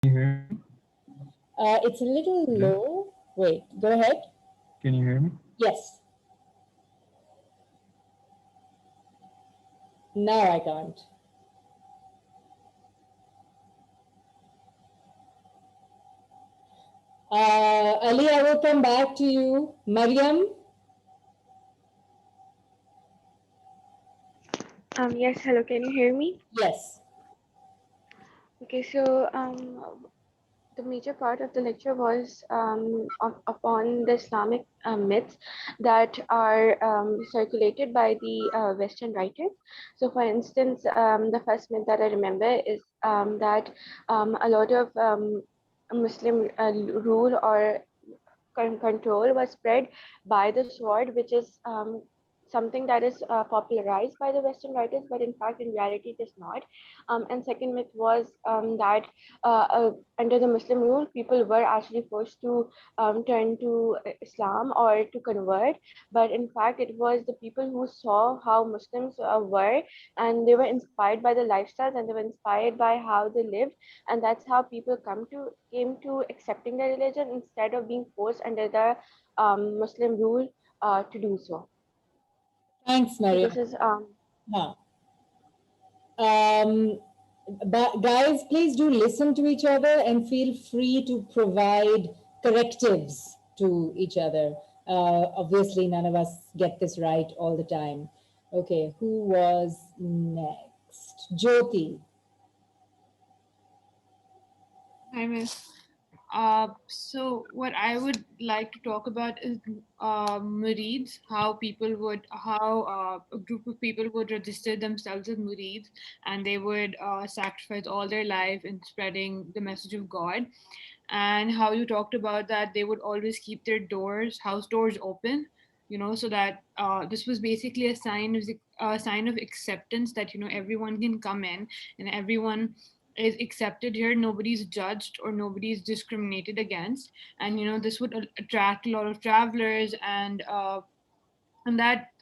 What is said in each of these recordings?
Can you hear me? It's a little Hello? low. Wait, go ahead. Can you hear me? Yes, now I can't. Ali, I will come back to you. Mariam? Yes, hello, can you hear me? Yes. Okay, so the major part of the lecture was upon the Islamic myths that are circulated by the Western writers. So, for instance, the first myth that I remember is that a lot of Muslim rule or control was spread by the sword, which is something that is popularized by the Western writers, but in fact, in reality, it is not. And second myth was that under the Muslim rule, people were actually forced to turn to Islam or to convert. But in fact, it was the people who saw how Muslims were, and they were inspired by the lifestyles, and they were inspired by how they lived, and that's how people came to accepting the religion instead of being forced under the Muslim rule to do so. Thanks, So Mariam. this is Huh. Um, but guys, please do listen to each other and feel free to provide correctives to each other. Obviously, none of us get this right all the time. Okay, who was next? Jyoti. Hi, Miss. So what I would like to talk about is murids, how a group of people would register themselves as murids, and they would sacrifice all their life in spreading the message of God, and how you talked about that they would always keep their house doors open, so that this was basically a sign of acceptance that everyone can come in and everyone is accepted here, nobody's judged or nobody's discriminated against, and this would attract a lot of travelers, and that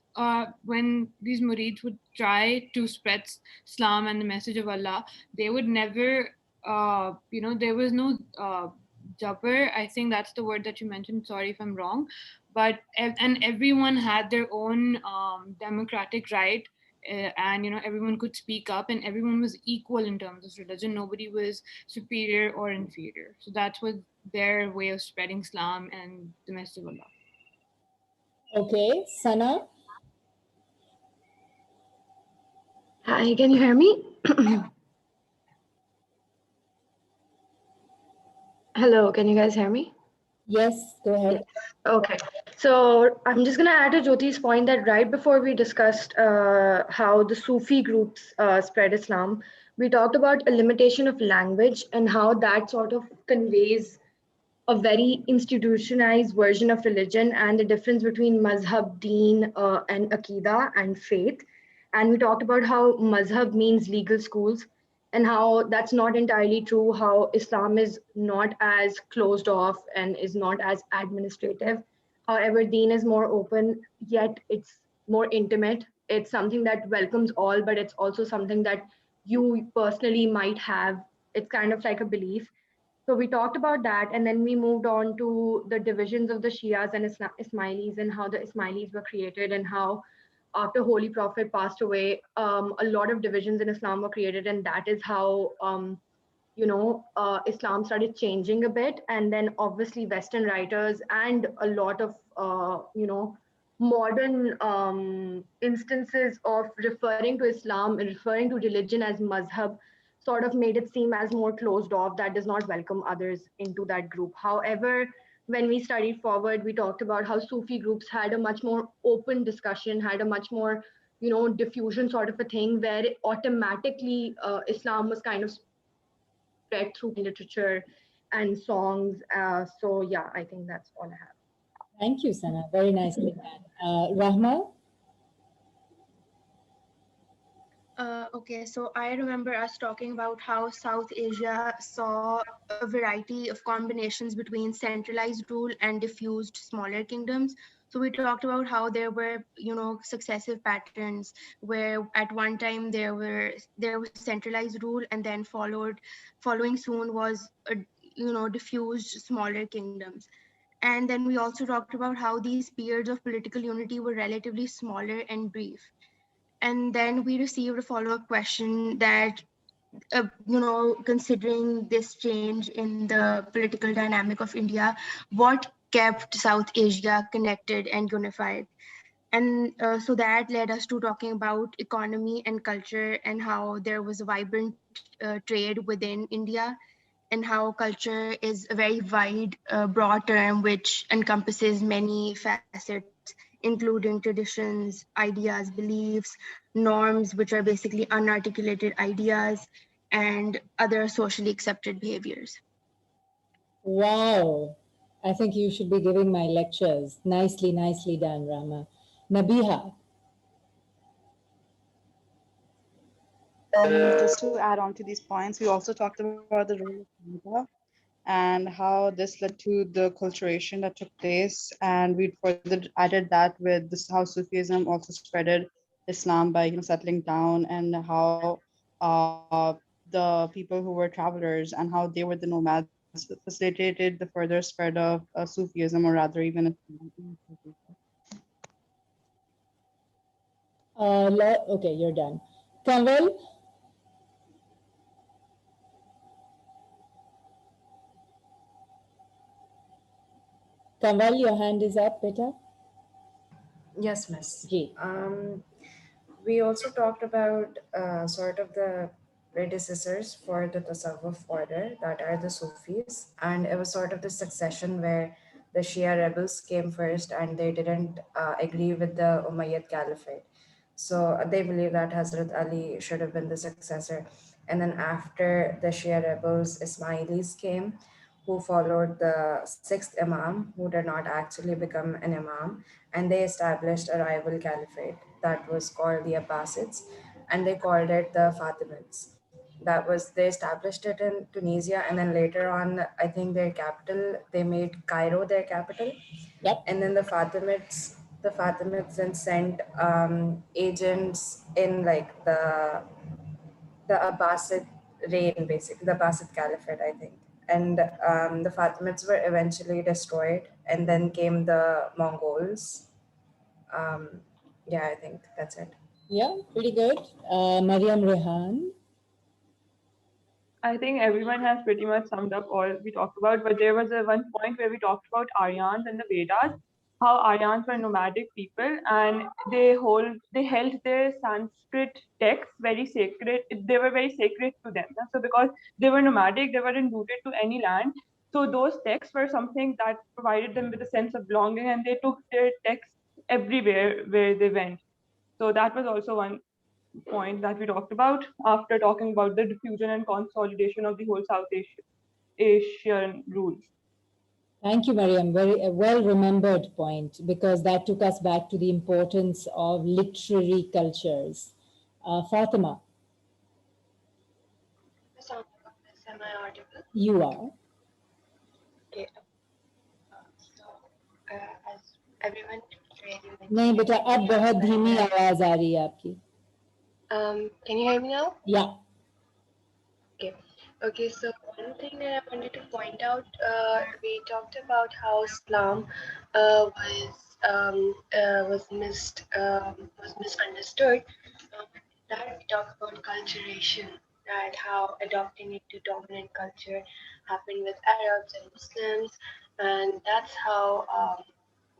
when these murids would try to spread Islam and the message of Allah, they would never, there was no jabber. I think that's the word that you mentioned. Sorry if I'm wrong, but and everyone had their own democratic right. And everyone could speak up and everyone was equal in terms of religion, nobody was superior or inferior, so that's what their way of spreading Islam and the message of Allah. Okay, Sana. Hi, can you hear me? Hello, can you guys hear me? Yes, go Yes. ahead. Okay. So I'm just going to add to Jyoti's point that right before we discussed how the Sufi groups spread Islam, we talked about a limitation of language and how that sort of conveys a very institutionalized version of religion and the difference between mazhab, deen, and akida and faith. And we talked about how mazhab means legal schools and how that's not entirely true, how Islam is not as closed off and is not as administrative. However, deen is more open, yet it's more intimate. It's something that welcomes all, but it's also something that you personally might have. It's kind of like a belief. So we talked about that, and then we moved on to the divisions of the Shias and Ismailis, and how the Ismailis were created, and how after Holy Prophet passed away, a lot of divisions in Islam were created, and that is how Islam started changing a bit. And then obviously Western writers and a lot of modern instances of referring to Islam, referring to religion as mazhab, sort of made it seem as more closed off, that does not welcome others into that group. However, when we studied forward, we talked about how Sufi groups had a much more open discussion, had a much more diffusion sort of a thing, where automatically Islam was kind of spread through literature and songs. So yeah, I think that's all I have. Thank you, Sana. Very nicely done. Rahma? Okay, so I remember us talking about how South Asia saw a variety of combinations between centralized rule and diffused smaller kingdoms. So we talked about how there were, successive patterns where at one time there was centralized rule, and then following soon was diffused smaller kingdoms. And then we also talked about how these periods of political unity were relatively smaller and brief. And then we received a follow-up question that, considering this change in the political dynamic of India, what kept South Asia connected and unified? And so that led us to talking about economy and culture, and how there was a vibrant trade within India, and how culture is a very wide, broad term which encompasses many facets, including traditions, ideas, beliefs, norms, which are basically unarticulated ideas, and other socially accepted behaviors. Wow. I think you should be giving my lectures. Nicely, nicely done, Rama. Nabiha. Just to add on to these points, we also talked about the role of media and how this led to the culturation that took place. And we further added that with this, how Sufism also spreaded Islam by settling down, and how the people who were travelers and how they were the nomads facilitated the further spread of Sufism, or rather even Islam. Okay, you're done. Kanwal. Kanwal, your hand is up, beta. Yes, miss. Ji. We also talked about sort of the predecessors for the Tasawwuf order, that are the Sufis, and it was sort of the succession where the Shia rebels came first and they didn't agree with the Umayyad Caliphate. So they believe that Hazrat Ali should have been the successor. And then after the Shia rebels, Ismailis came, who followed the sixth Imam, who did not actually become an Imam, and they established a rival caliphate that was called the Abbasids, and they called it the Fatimids. They established it in Tunisia, and then later on, I think their capital, they made Cairo their capital. Yep. And then the Fatimids then sent agents in like the Abbasid reign, basically the Abbasid Caliphate, I think. And the Fatimids were eventually destroyed, and then came the Mongols. Yeah, I think that's it. Yeah, pretty good. Mariam Rehan. I think everyone has pretty much summed up all we talked about, but there was one point where we talked about Aryans and the Vedas, how Aryans were nomadic people, and they held their Sanskrit texts very sacred. They were very sacred to them. So because they were nomadic, they weren't rooted to any land. So those texts were something that provided them with a sense of belonging, and they took their texts everywhere where they went. So that was also one point that we talked about after talking about the diffusion and consolidation of the whole South Asian rules. Thank you, Mariam. Very well remembered point, because that took us back to the importance of literary cultures. Fatima. Am I audible? You are. Okay. So, as everyone really नहीं बेटा, अब बहुत धीमी आवाज आ रही है आपकी. Can you hear me now? Yeah. Okay, so one thing that I wanted to point out, we talked about how Islam was misunderstood. That we talk about culturation, right? How adopting it to dominant culture happened with Arabs and Muslims, and that's how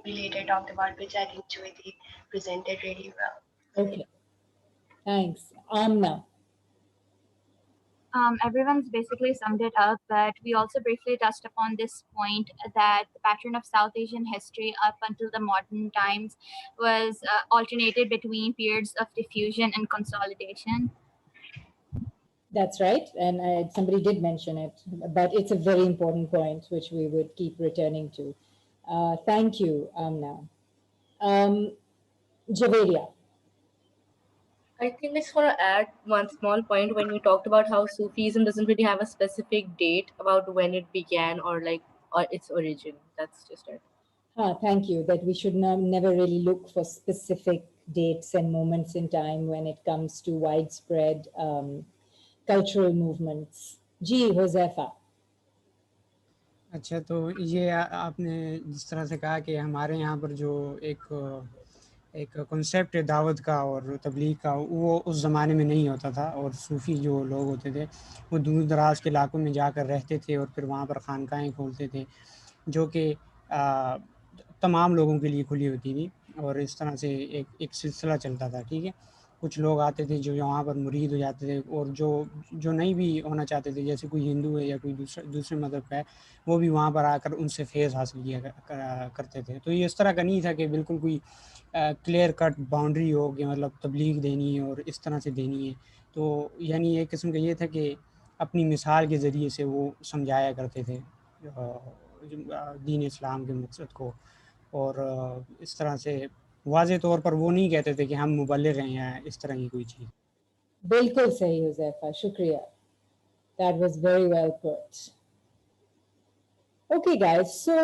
we later talked about, which I think Jyoti presented really well. Okay. Thanks. Amna. Everyone's basically summed it up, but we also briefly touched upon this point that the pattern of South Asian history up until the modern times was alternated between periods of diffusion and consolidation. That's right. And somebody did mention it, but it's a very important point, which we would keep returning to. Thank you, Amna. Javeria. I think I just want to add one small point when we talked about how Sufism doesn't really have a specific date about when it began or its origin. That's just it. Thank you. That we should never really look for specific dates and moments in time when it comes to widespread cultural movements. Ji, Josefa. अच्छा, तो ये आपने जिस तरह से कहा कि हमारे यहाँ पर जो एक कॉन्सेप्ट है दावत का और तबलीग का, वो उस ज़माने में नहीं होता था, और सूफ़ी जो लोग होते थे वो दूर दराज के इलाकों में जाकर रहते थे और फिर वहाँ पर खानकाहें खोलते थे जो कि तमाम लोगों के लिए खुली होती थी, और इस तरह से एक सिलसिला चलता था। ठीक है, कुछ लोग आते थे जो वहाँ पर मुरीद हो जाते थे, और जो नहीं भी होना चाहते थे, जैसे कोई हिंदू है या कोई दूसरे मज़हब का है, वो भी वहाँ पर आकर उनसे फैज़ हासिल किया करते थे। तो ये इस तरह का नहीं था कि बिल्कुल कोई क्लियर कट बाउंड्री हो कि मतलब तबलीग देनी है और इस तरह से देनी है। तो यानी एक किस्म का ये था कि अपनी मिसाल के ज़रिए से वो समझाया करते थे दीन इस्लाम के मकसद को, और इस तरह से वाज़े तौर पर वो नहीं कहते थे कि हम मुबल्लिग हैं या इस तरह की कोई चीज़। बिल्कुल सही हुज़ैफा, शुक्रिया. That was very well put. Okay, guys. So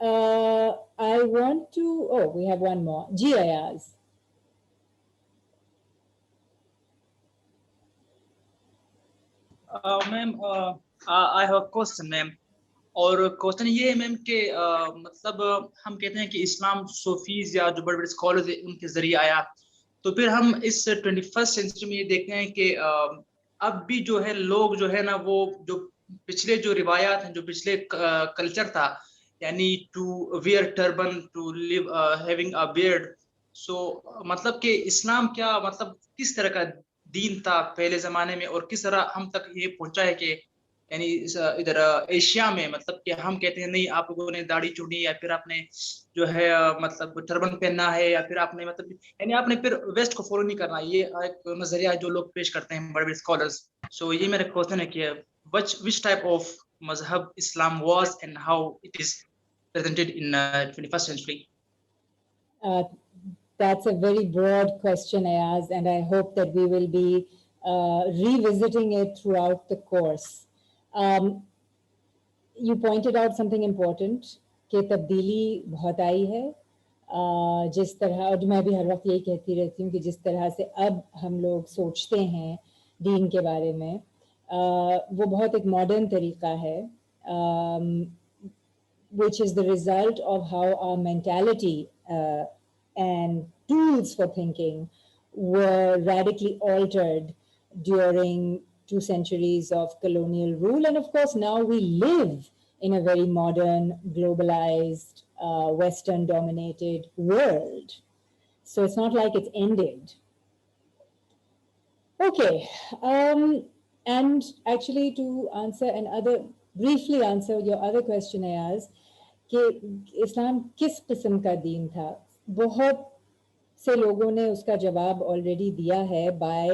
I want to. Oh, we have one more. Ji Ayaz. Ma'am I have question ma'am, और क्वेश्चन ये है मैम कि मतलब हम कहते हैं कि इस्लाम सूफीज या जो बड़े बड़े स्कॉलर्स हैं उनके जरिए आया, तो फिर हम इस 21st सेंचुरी में ये देखते हैं कि अब भी जो है लोग जो है ना, वो जो पिछले जो रिवायात हैं, जो पिछले कल्चर था, यानी to wear turban, to live having a beard, so मतलब कि इस्लाम क्या मतलब किस तरह का दीन था पहले जमाने में, और किस तरह हम तक ये पहुंचा है कि यानी इधर एशिया में, मतलब कि हम कहते हैं नहीं आप लोगों ने दाढ़ी चुनी या फिर आपने जो है मतलब टर्बन पहनना है, या फिर आपने मतलब यानी आपने फिर वेस्ट को फॉलो नहीं करना, ये एक नजरिया है जो लोग पेश करते हैं बड़े बड़े स्कॉलर्स। सो ये मेरा क्वेश्चन है कि which type of mazhab Islam was and how it is presented in 21st century? That's a very broad question, Ayaz, and I hope that we will be revisiting it throughout the course. You pointed out something important कि तब्दीली बहुत आई है, जिस तरह, और मैं भी हर वक्त यही कहती रहती हूँ कि जिस तरह से अब हम लोग सोचते हैं दीन के बारे में, वो बहुत एक मॉडर्न तरीका है, which is the result of how our mentality and tools for thinking were radically altered during 2 centuries of colonial rule. And of course, now we live in a very modern, globalized, Western-dominated world. So it's not like it's ended. Okay, and actually to answer briefly answer your other question, Ayaz, कि इस्लाम किस किस्म का दीन था, बहुत से लोगों ने उसका जवाब ऑलरेडी दिया है by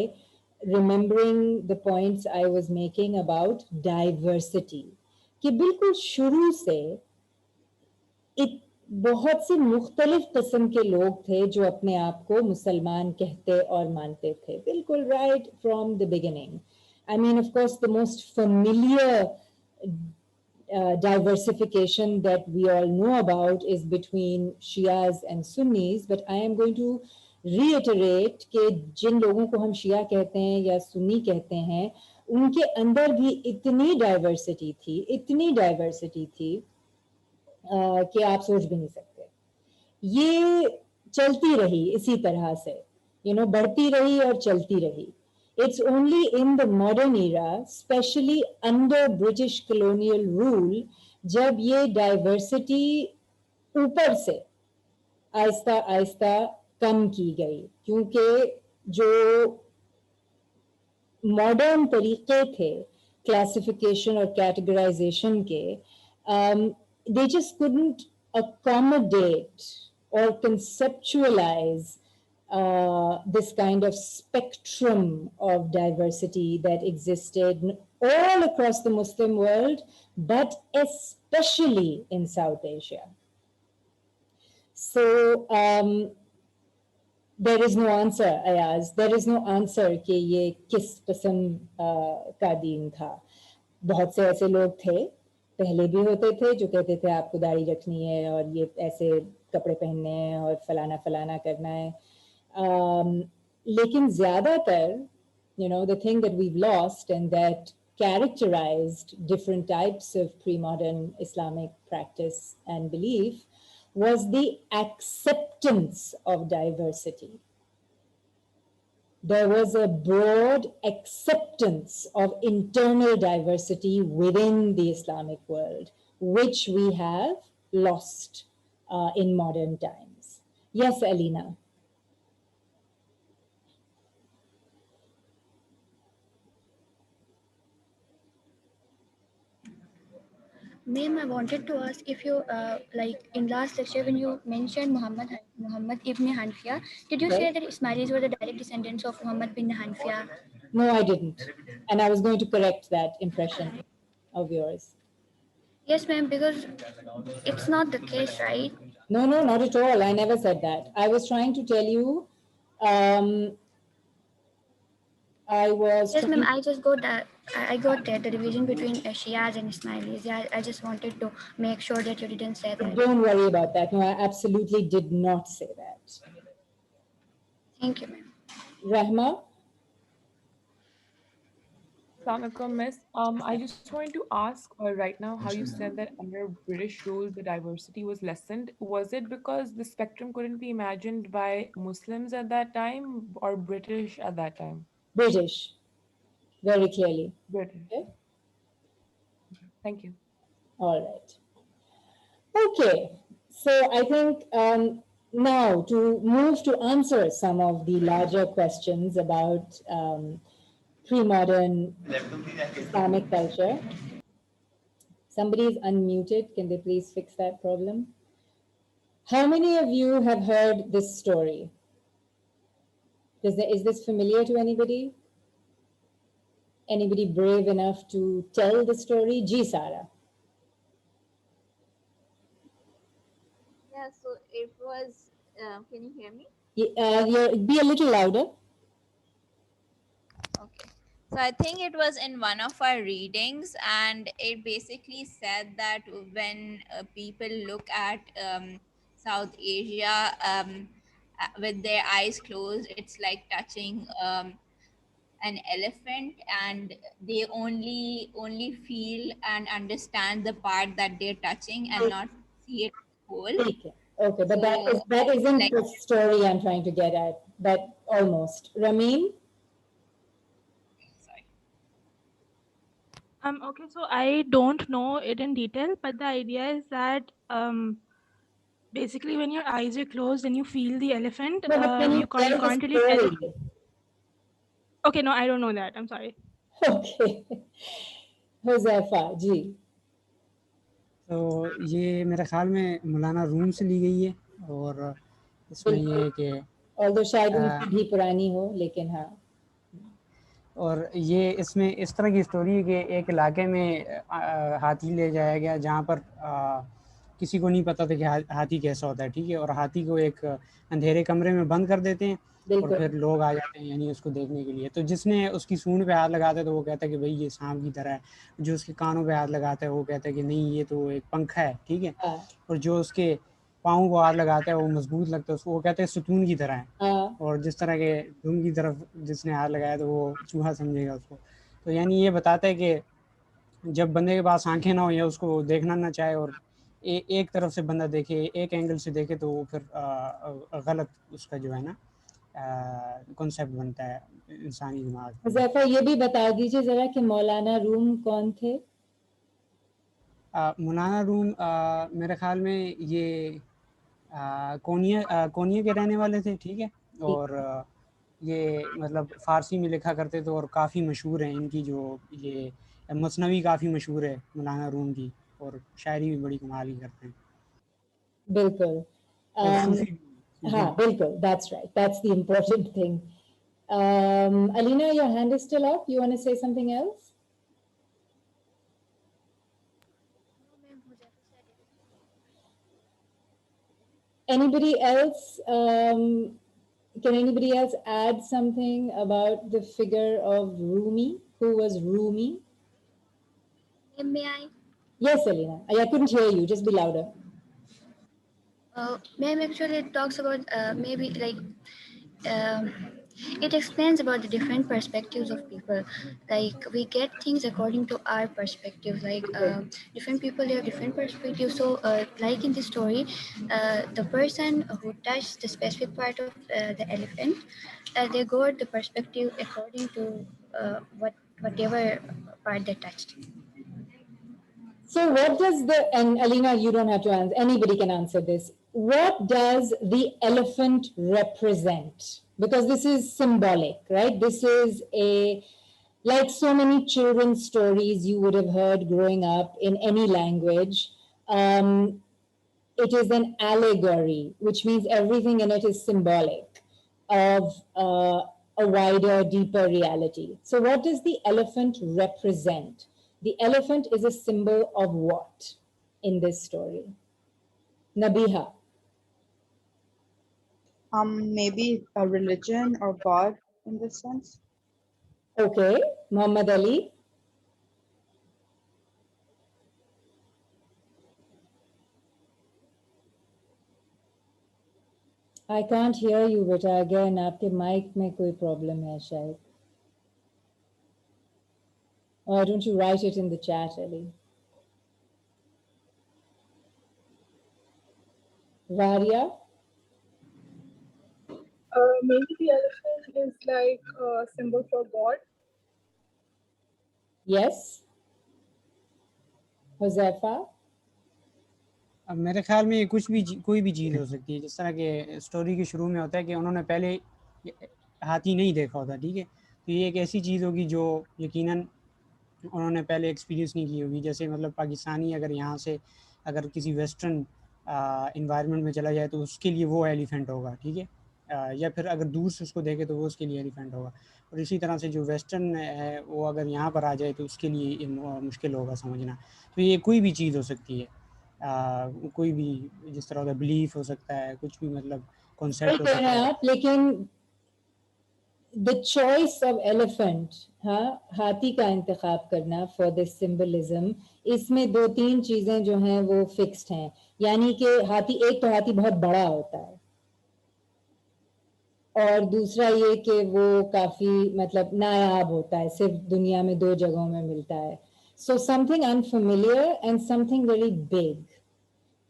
remembering the points I was making about diversity, कि बिल्कुल शुरू से बहुत से मुख्तलिफ किस्म के लोग थे जो अपने आप को मुसलमान कहते और मानते थे, बिल्कुल right from the beginning. I mean, of course, the most familiar diversification that we all know about is between Shias and Sunnis, but I am going to reiterate कि जिन लोगों को हम शिया कहते हैं या सुन्नी कहते हैं, उनके अंदर भी इतनी डाइवर्सिटी थी कि आप सोच भी नहीं सकते. ये चलती रही इसी तरह से, बढ़ती रही और चलती रही. It's only in the modern era, especially under British colonial rule, जब ये diversity ऊपर से आहिस्ता आहिस्ता कम की गई, क्योंकि जो modern तरीके थे classification और categorization के, they just couldn't accommodate or conceptualize this kind of spectrum of diversity that existed all across the Muslim world, but especially in South Asia. So there is no answer, Ayaz. There is no answer कि ये किस किस्म का दीन था. बहुत से ऐसे लोग थे पहले भी होते थे जो कहते थे आपको दाढ़ी रखनी है और ये ऐसे कपड़े पहनने हैं और फलाना फलाना करना है. लेकिन ज़्यादातर, you know, the thing that we've lost and that characterized different types of pre-modern Islamic practice and belief was the acceptance of diversity. There was a broad acceptance of internal diversity within the Islamic world, which we have lost in modern times. Yes, Alina. Ma'am, I wanted to ask if you, like in last lecture when you mentioned Muhammad ibn Hanfia, did you say that Ismailis were the direct descendants of Muhammad bin Hanfia? No, I didn't. And I was going to correct that impression of yours. Yes, ma'am, because it's not the case, right? No, no, not at all. I never said that. I was trying to tell you, I was. Yes, ma'am, I just got that. I got that, the division between Shias and Ismailis. Yeah, I just wanted to make sure that you didn't say that. Don't worry about that. No, I absolutely did not say that. Thank you, ma'am. Rahma? Assalamualaikum, Miss. I just wanted to ask right now how you said that under British rule the diversity was lessened. Was it because the spectrum couldn't be imagined by Muslims at that time or British at that time? British, very clearly. British. Okay. Thank you. All right. Okay, so I think now to move to answer some of the larger questions about pre-modern Islamic culture. Somebody is unmuted. Can they please fix that problem? How many of you have heard this story? Is this familiar to anybody? Anybody brave enough to tell the story? Ji, Sarah. Yeah, so it was, can you hear me? Be a little louder. Okay. So I think it was in one of our readings, and it basically said that when people look at South Asia with their eyes closed, it's like touching an elephant, and they only feel and understand the part that they're touching and not see it whole. Okay, but that isn't like, the story I'm trying to get at, but almost. Ramin? Okay, so I don't know it in detail, but the idea is that basically when your eyes are closed and you feel the elephant, No, but you can't really tell. Okay, no, I don't know that. I'm sorry. Okay. Huzaifa, ji. तो ये मेरे ख्याल में मौलाना room से ली गई है और इसमें ये है कि Although शायद उनकी भी पुरानी हो, लेकिन हाँ. और ये इसमें इस तरह की स्टोरी है कि एक इलाके में हाथी ले जाया गया जहाँ पर किसी को नहीं पता था कि हाथी कैसा होता है, ठीक है, और हाथी को एक अंधेरे कमरे में बंद कर देते हैं और फिर लोग आ जाते हैं यानी उसको देखने के लिए. तो जिसने उसकी सूंड पे हाथ लगाता है तो वो कहता है कि भाई ये सांप की तरह है, जो उसके कानों पे हाथ लगाता है वो कहता है कि नहीं ये तो एक पंखा है, ठीक है, और जो उसके पाँव को हाथ लगाता है वो मजबूत लगता है उसको, वो कहते हैं सुतून की तरह है, और जिस तरह के धुन की तरफ जिसने हाथ लगाया तो वो चूहा समझेगा उसको. तो यानी ये बताता है कि जब बंदे के पास आंखें ना हो या उसको देखना ना चाहे और एक तरफ से बंदा देखे, एक एंगल से देखे, तो वो फिर गलत उसका जो है ना कॉन्सेप्ट बनता है इंसानी दिमाग. हुज़ैफा, ये भी बता दीजिए जरा कि मौलाना रूम कौन थे? मौलाना रूम मेरे ख्याल में ये कोनिया के रहने वाले थे, ठीक है, और ये मतलब फ़ारसी में लिखा करते थे और काफ़ी मशहूर हैं इनकी जो ये मसनवी काफ़ी मशहूर है मौलाना रूम की, और शायरी भी बड़ी कमाल की करते हैं. बिल्कुल. हाँ, बिल्कुल. That's right. That's the important thing. Alina, your hand is still up. You want to say something else? Anybody else? Can anybody else add something about the figure of Rumi? Who was Rumi? May I? Yes, Alina. I couldn't hear you. Just be louder. Ma'am, actually it talks about maybe like um, it explains about the different perspectives of people. Like we get things according to our perspective. Like different people have different perspectives. So like in this story, the person who touched the specific part of the elephant, they got the perspective according to whatever part they touched. So what does and Alina, you don't have to answer, anybody can answer this. What does the elephant represent? Because this is symbolic, right? This is like so many children's stories you would have heard growing up in any language. It is an allegory, which means everything in it is symbolic of a wider, deeper reality. So, what does the elephant represent? The elephant is a symbol of what in this story? Nabiha. Maybe a religion or God in this sense. Okay, Muhammad Ali. I can't hear you, beta. Again, आपके mic में कोई problem है शायद. Why don't you write it in the chat, Ali? Varia? Maybe the elephant is like a symbol for God. Yes. Huzaifa? अब मेरे ख्याल में ये कोई भी चीज़ हो सकती है, जिस तरह के स्टोरी के शुरू में होता है कि उन्होंने पहले हाथी नहीं देखा होता, ठीक है, तो ये एक ऐसी चीज़ होगी जो यकीनन उन्होंने पहले एक्सपीरियंस नहीं की होगी। जैसे मतलब पाकिस्तानी अगर यहाँ से अगर किसी वेस्टर्न इन्वायरमेंट में चला जाए तो उसके लिए वो एलिफेंट होगा, ठीक है, या फिर अगर दूर से उसको देखे तो वो उसके लिए एलिफेंट होगा। और इसी तरह से जो वेस्टर्न है वो अगर यहाँ पर आ जाए तो उसके लिए मुश्किल होगा समझना। तो ये कोई भी चीज़ हो सकती है, कोई भी, जिस तरह का बिलीफ हो सकता है, कुछ भी मतलब कॉन्सेप्ट हो सकता है। लेकिन the choice of elephant, हाँ, हाथी का इंतखाब करना for this symbolism, इसमें दो तीन चीजें जो हैं वो फिक्स्ड हैं। यानी कि हाथी, एक तो हाथी बहुत बड़ा होता है और दूसरा ये कि वो काफी मतलब नायाब होता है, सिर्फ दुनिया में दो जगहों में मिलता है। So something unfamiliar and something very big.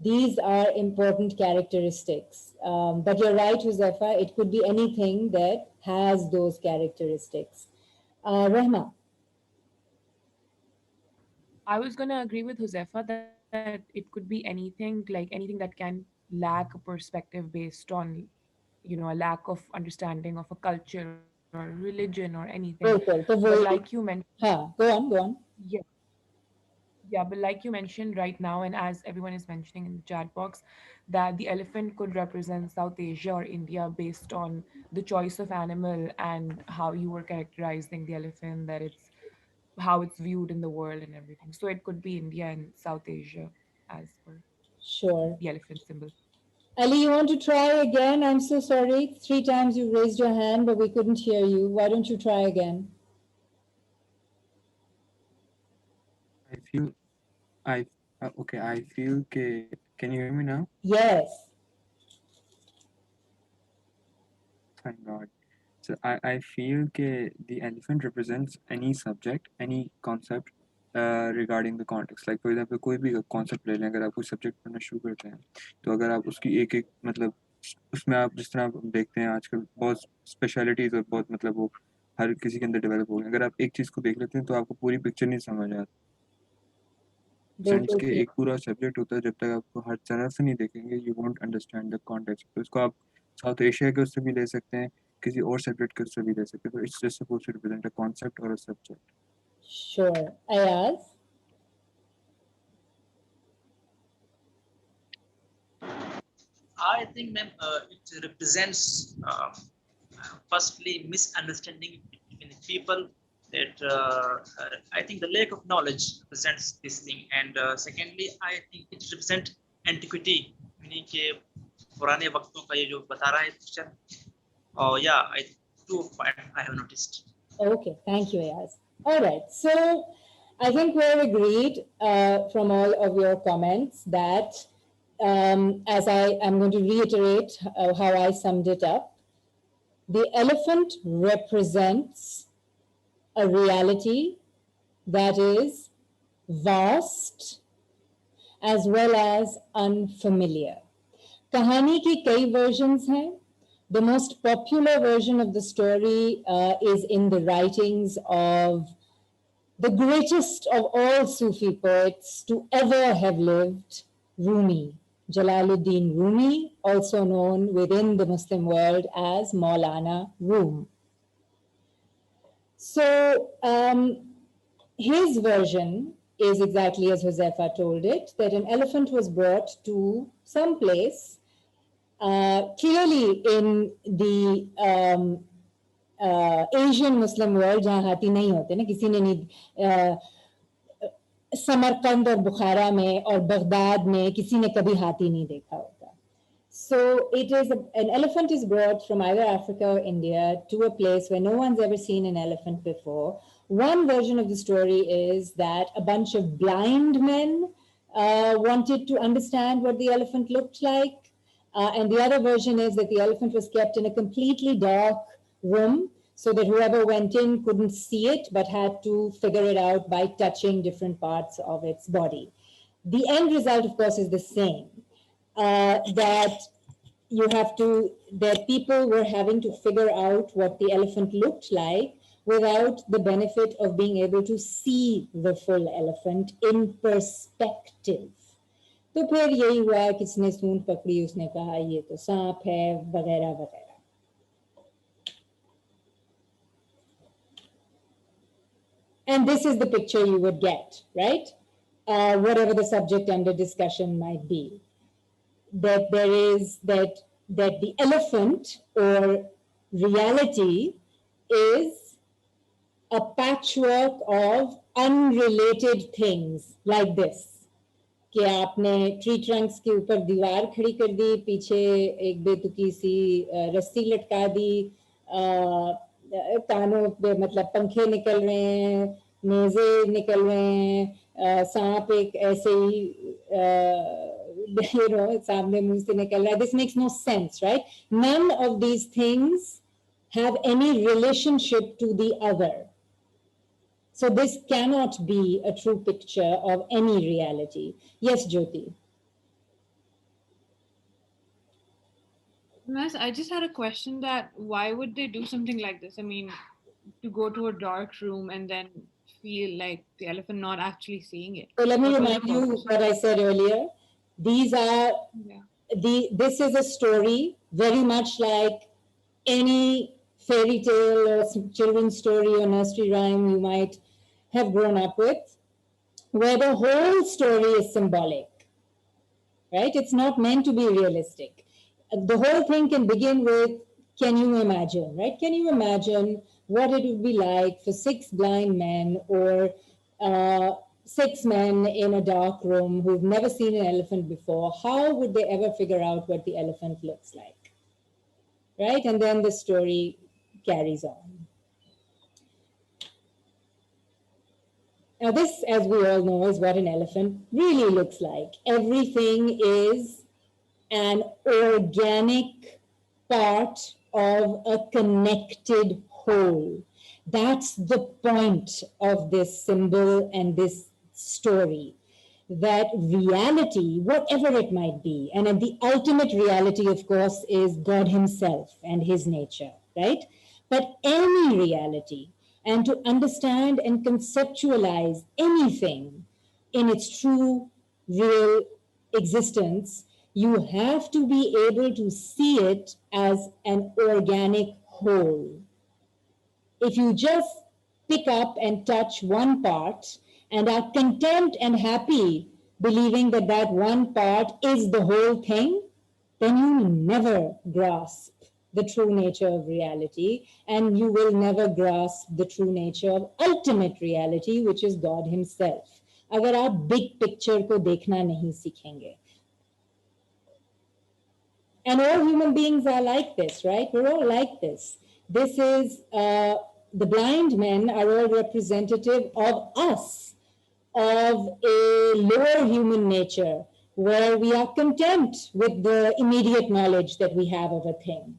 These are important characteristics. But you're right, Huzaifa, it could be anything that has those characteristics. Rahma. I was going to agree with Huzaifa that it could be anything, like anything that can lack a perspective based on, you know, a lack of understanding of a culture or religion or anything. Okay, but like you mentioned, go on. Yeah, but like you mentioned right now, and as everyone is mentioning in the chat box, that the elephant could represent South Asia or India based on the choice of animal and how you were characterizing the elephant, that it's how it's viewed in the world and everything. So it could be India and South Asia as per the elephant symbol. Ali, you want to try again? I'm so sorry. 3 times you raised your hand, but we couldn't hear you. Why don't you try again? I feel can you hear me now? Yes. Thank God. So I feel the elephant represents any subject, any concept regarding the context. Like for example, कोई भी concept ले लें, अगर आप कोई subject पढ़ना शुरू करते हैं, तो अगर आप उसकी एक मतलब उसमें आप जिस तरह देखते हैं आजकल बहुत specialities और बहुत मतलब वो हर किसी के अंदर डेवलप हो गए। अगर आप एक चीज़ को देख लेते हैं तो आपको पूरी पिक्चर नहीं समझ आती। साइंस के एक पूरा सब्जेक्ट होता है, जब तक आपको हर तरह से नहीं देखेंगे you won't understand the context. तो इसको आप साउथ एशिया के उससे भी ले सकते हैं, किसी और सब्जेक्ट के उससे भी ले सकते हैं। तो it's just supposed to represent a concept और a subject. Sure. Ayaz? I think, ma'am, it represents firstly misunderstanding between people. That I think the lack of knowledge represents this thing, and secondly, I think it represents antiquity, meaning के पुराने वक्तों का ये जो बता रहा है picture. Oh yeah, I 2 points I have noticed. Okay, thank you, Ayaz. All right, so I think we're agreed from all of your comments that, as I am going to reiterate how I summed it up, the elephant represents a reality that is vast as well as unfamiliar. Kahani ki kai versions hain. The most popular version of the story is in the writings of the greatest of all Sufi poets to ever have lived, Rumi, Jalaluddin Rumi, also known within the Muslim world as Maulana Rum. So his version is exactly as Huzaifa told it, that an elephant was brought to some place, clearly in the Asian Muslim world, जहाँ हाथी नहीं होते ना, किसी ने नहीं समरकंद और बुखारा में और बगदाद में किसी ने कभी हाथी नहीं देखा होता. So it is an elephant is brought from either Africa or India to a place where no one's ever seen an elephant before. One version of the story is that a bunch of blind men wanted to understand what the elephant looked like. And the other version is that the elephant was kept in a completely dark room so that whoever went in couldn't see it, but had to figure it out by touching different parts of its body. The end result, of course, is the same. That you have to, that people were having to figure out what the elephant looked like without the benefit of being able to see the full elephant in perspective. तो फिर यही हुआ, किसने सूंड पकड़ी, उसने कहा ये तो सांप है, वगैरह वगैरह. And this is the picture you would get, right? Whatever the subject under discussion might be. That there is that the elephant or reality is a patchwork of unrelated things like this. कि आपने tree Trunks के ऊपर दीवार खड़ी कर दी, पीछे एक बेतुकी सी रस्सी लटका दी, कानों पे मतलब पंखे निकल रहे हैं, नेज़े निकल रहे हैं, सांप एक ऐसे ही सामने मुंह से निकल रहा है. This makes no sense, right? None of these things have any relationship to the other. So this cannot be a true picture of any reality. Yes, Jyoti. Mas, I just had a question that why would they do something like this? I mean, to go to a dark room and then feel like the elephant not actually seeing it. So let me remind you what I said earlier. These are, this is a story very much like any fairy tale or children's story or nursery rhyme you might have grown up with, where the whole story is symbolic, right? It's not meant to be realistic. The whole thing can begin with, can you imagine, right? Can you imagine what it would be like for 6 blind men or 6 men in a dark room who've never seen an elephant before? How would they ever figure out what the elephant looks like, right? And then the story carries on. Now this, as we all know, is what an elephant really looks like. Everything is an organic part of a connected whole. That's the point of this symbol and this story, that reality, whatever it might be, and the ultimate reality, of course, is God himself and his nature, right? But any reality, and to understand and conceptualize anything in its true, real existence, you have to be able to see it as an organic whole. If you just pick up and touch one part and are content and happy believing that that one part is the whole thing, then you will never grasp the true nature of reality, and you will never grasp the true nature of ultimate reality, which is God himself. अगर आप big picture को देखना नहीं सीखेंगे. And all human beings are like this, right? We're all like this. This is, the blind men are all representative of us of a lower human nature, where we are content with the immediate knowledge that we have of a thing.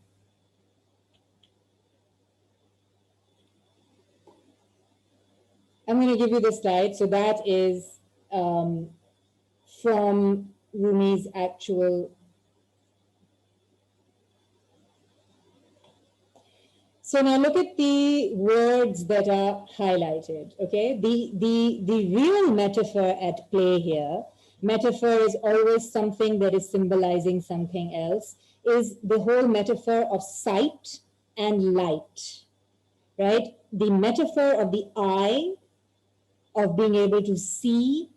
I'm going to give you the slide. So that is from Rumi's actual. So now look at the words that are highlighted, okay? The real metaphor at play here, metaphor is always something that is symbolizing something else, is the whole metaphor of sight and light, right? The metaphor of the eye, of being able to see,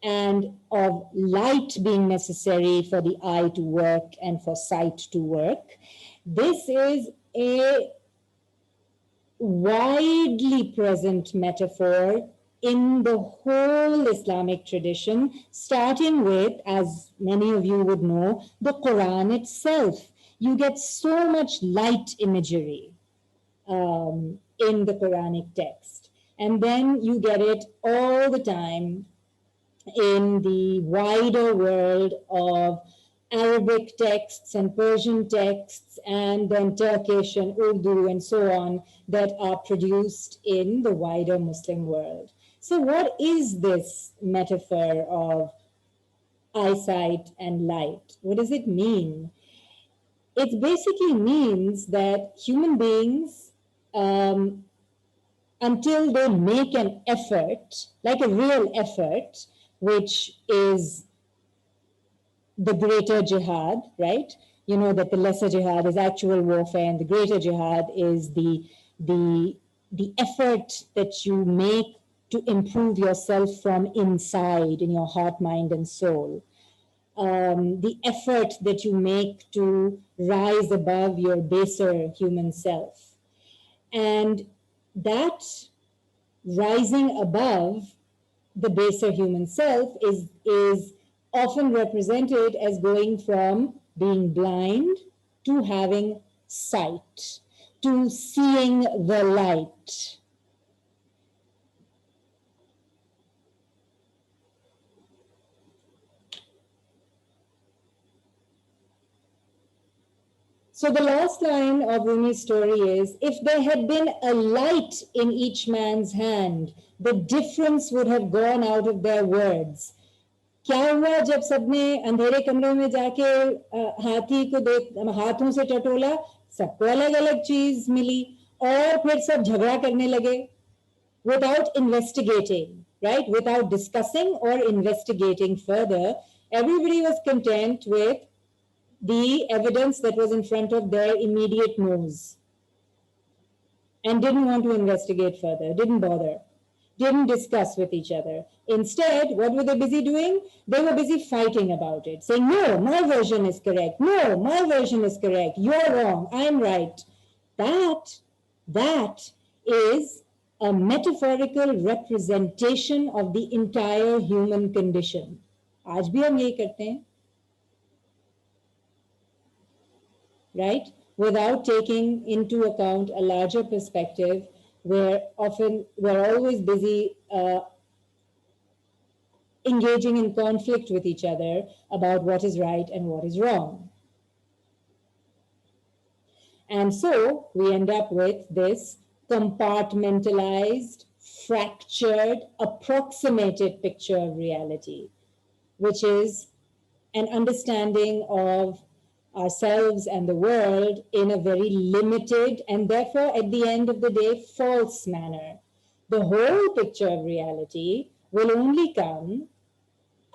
and of light being necessary for the eye to work and for sight to work. This is a widely present metaphor in the whole Islamic tradition, starting with, as many of you would know, the Quran itself. You get so much light imagery in the Quranic text. And then you get it all the time in the wider world of Arabic texts and Persian texts, and then Turkish and Urdu and so on, that are produced in the wider Muslim world. So what is this metaphor of eyesight and light? What does it mean? It basically means that human beings, until they make an effort, like a real effort, which is the greater jihad, right? You know that the lesser jihad is actual warfare, and the greater jihad is the effort that you make to improve yourself from inside in your heart, mind, and soul. The effort that you make to rise above your baser human self. And that rising above the baser human self is often represented as going from being blind to having sight, to seeing the light. So the last line of Rumi's story is, if there had been a light in each man's hand, the difference would have gone out of their words. क्या हुआ जब सबने अंधेरे कमरों में जाके हाथी को देख हाथों से टटोला, सबको अलग अलग चीज मिली और फिर सब झगड़ा करने लगे without investigating, right? Without discussing or investigating further. Everybody was content with the evidence that was in front of their immediate nose and didn't want to investigate further, didn't bother, didn't discuss with each other. Instead, what were they busy doing? They were busy fighting about it, saying, no, my version is correct. No, my version is correct. You're wrong. I'm right. That is a metaphorical representation of the entire human condition. आज भी हम यही करते हैं. Right? Without taking into account a larger perspective, we're always busy engaging in conflict with each other about what is right and what is wrong. And so we end up with this compartmentalized, fractured, approximated picture of reality, which is an understanding of ourselves and the world in a very limited and therefore at the end of the day false manner. The whole picture of reality will only come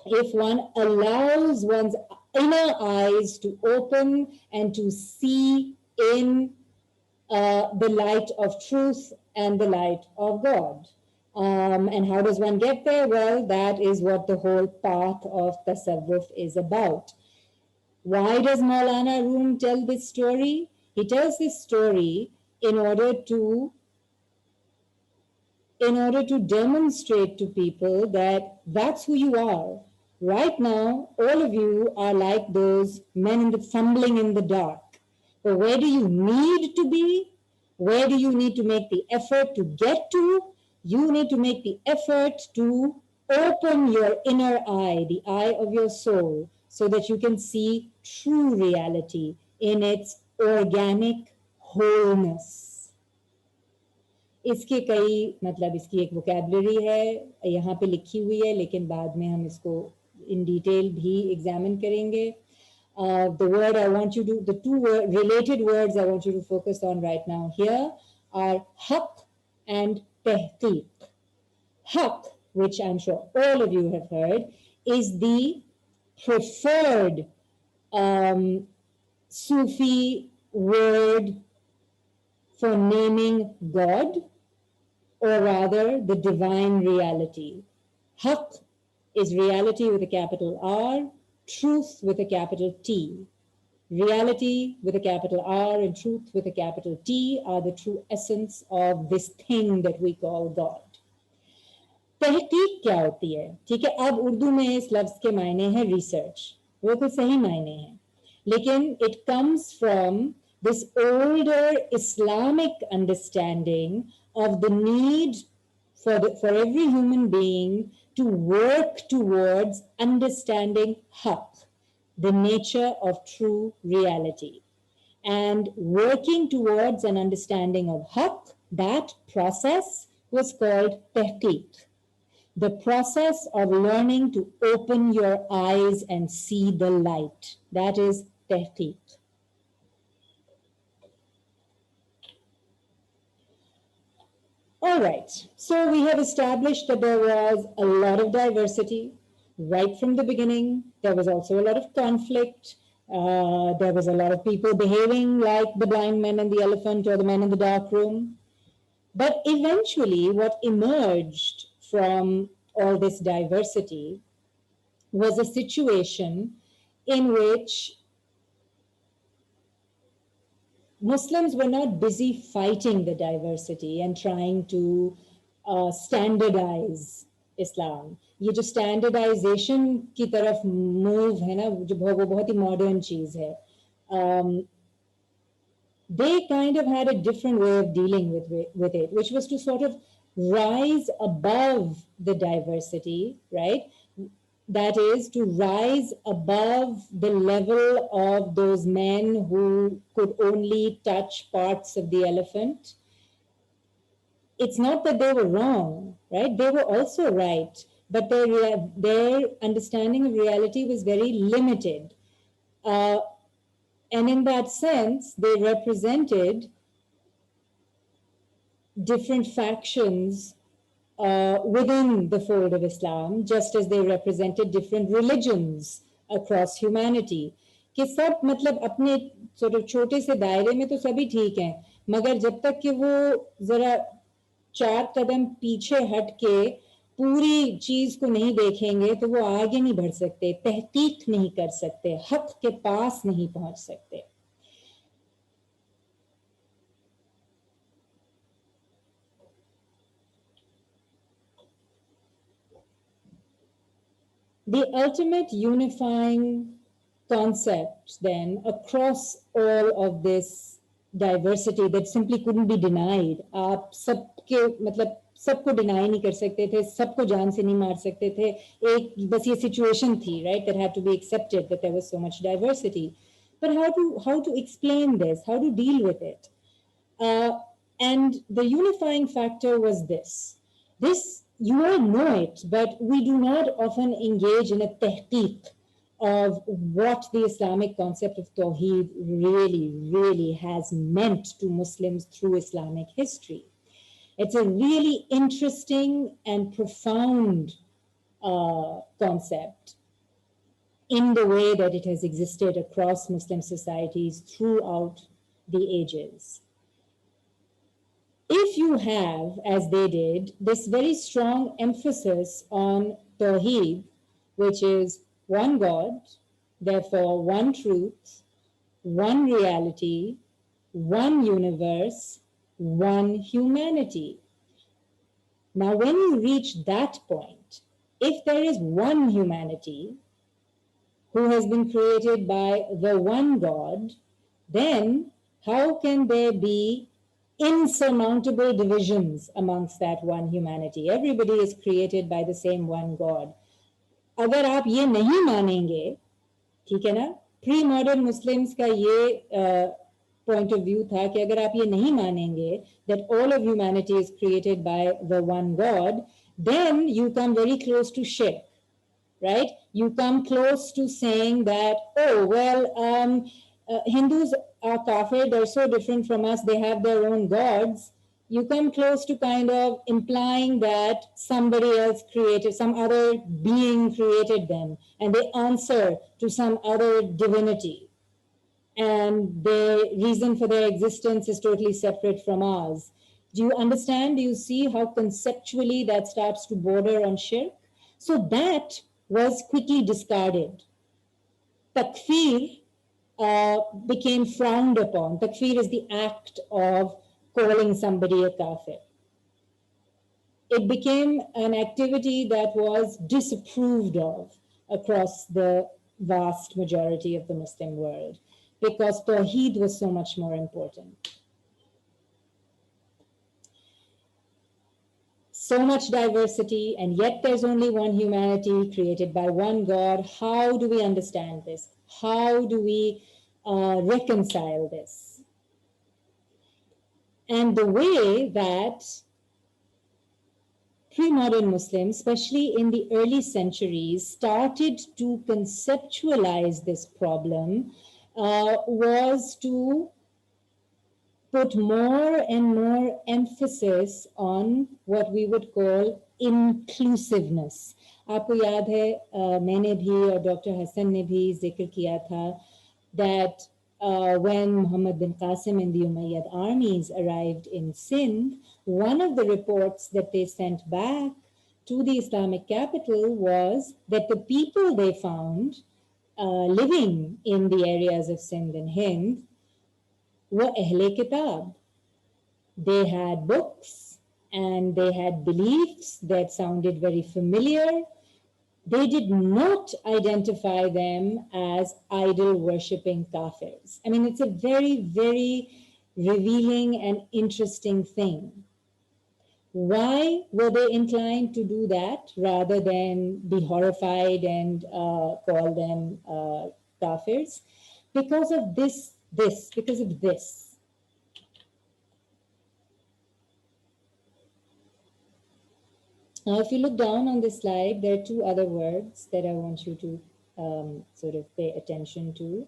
if one allows one's inner eyes to open and to see in the light of truth and the light of God. And how does one get there? Well, that is what the whole path of Tasawwuf is about. Why does Maulana Rum tell this story? He tells this story in order to demonstrate to people that that's who you are. Right now, all of you are like those men fumbling in the dark. But where do you need to be? Where do you need to make the effort to get to? You need to make the effort to open your inner eye, the eye of your soul, so that you can see true reality in its organic wholeness. इसके कई मतलब इसकी एक vocabulary है यहाँ पे लिखी हुई है, लेकिन बाद में हम इसको in detail भी एग्जामिन करेंगे. The word I want you to, the two related words I want you to focus on right now here are haq and tehqiq. Haq, which I'm sure all of you have heard, is the preferred Sufi word for naming God, or rather the divine reality. Haq is reality with a capital R, truth with a capital T. Reality with a capital R and truth with a capital T are the true essence of this thing that we call God. तहकीक क्या होती है? ठीक है, अब उर्दू में इस लफ्ज के मायने हैं रिसर्च, वो तो सही मायने हैं, लेकिन it comes from this older Islamic understanding of the need for every human being to work towards understanding haqq, the nature of true reality. And working towards an understanding of haqq, that process was called tahqiq. The process of learning to open your eyes and see the light. That is tahqiq. All right, so we have established that there was a lot of diversity right from the beginning. There was also a lot of conflict. There was a lot of people behaving like the blind man and the elephant or the man in the dark room. But eventually what emerged from all this diversity was a situation in which Muslims were not busy fighting the diversity and trying to standardize Islam. ये जो standardization की तरफ move है ना, जो वो बहुत ही modern चीज है. They kind of had a different way of dealing with it, which was to sort of rise above the diversity, right? That is, to rise above the level of those men who could only touch parts of the elephant. It's not that they were wrong, right? They were also right, but their understanding of reality was very limited. And in that sense, they represented different factions within the fold of Islam, just as they represented different religions across humanity. कि सब मतलब अपने छोटे से दायरे में तो सभी ठीक हैं, मगर जब तक कि वो जरा 4 कदम पीछे हट के पूरी चीज को नहीं देखेंगे तो वो आगे नहीं बढ़ सकते, तहकीक नहीं कर सकते, हक के पास नहीं पहुंच सकते. The ultimate unifying concept then across all of this diversity that simply couldn't be denied. आप सबके मतलब सबको deny नहीं कर सकते थे, सबको जान से नहीं मार सकते थे. एक बस ये situation थी, right, that had to be accepted that there was so much diversity. But how to explain this? How to deal with it? And the unifying factor was this. You all know it, but we do not often engage in a tahqiq of what the Islamic concept of Tawheed really has meant to Muslims through Islamic history. It's a really interesting and profound concept in the way that it has existed across Muslim societies throughout the ages. If you have, as they did, this very strong emphasis on Tawheed, which is one God, therefore one truth, one reality, one universe, one humanity. Now, when you reach that point, if there is one humanity who has been created by the one God, then how can there be insurmountable divisions amongst that one humanity. Everybody is created by the same one God. अगर आप ये नहीं मानेंगे, ठीक है ना, pre modern Muslims का ये point of view था कि अगर आप ये नहीं मानेंगे that all of humanity is created by the one God, then you come very close to shirk, right? You come close to saying that, oh, well, Hindus are kafir, they're so different from us, they have their own gods. You come close to kind of implying that somebody else created, some other being created them, and they answer to some other divinity. And the reason for their existence is totally separate from ours. Do you understand? Do you see how conceptually that starts to border on shirk? So that was quickly discarded. Takfir became frowned upon. Takfir is the act of calling somebody a kafir. It became an activity that was disapproved of across the vast majority of the Muslim world because Tawheed was so much more important. So much diversity, and yet there's only one humanity created by one God. How do we understand this? How do we reconcile this? And the way that pre-modern Muslims, especially in the early centuries, started to conceptualize this problem was to put more and more emphasis on what we would call inclusiveness. आपको याद है मैंने भी और doctor Hasan ने भी जिक्र किया था that when Muhammad bin Qasim and the Umayyad armies arrived in Sindh, one of the reports that they sent back to the Islamic capital was that the people they found living in the areas of Sindh and Hind were Ahle Kitab. They had books and they had beliefs that sounded very familiar. They did not identify them as idol-worshipping kafirs. I mean, it's a very, very revealing and interesting thing. Why were they inclined to do that rather than be horrified and call them kafirs? Because of because of this. Now, if you look down on this slide, there are two other words that I want you to sort of pay attention to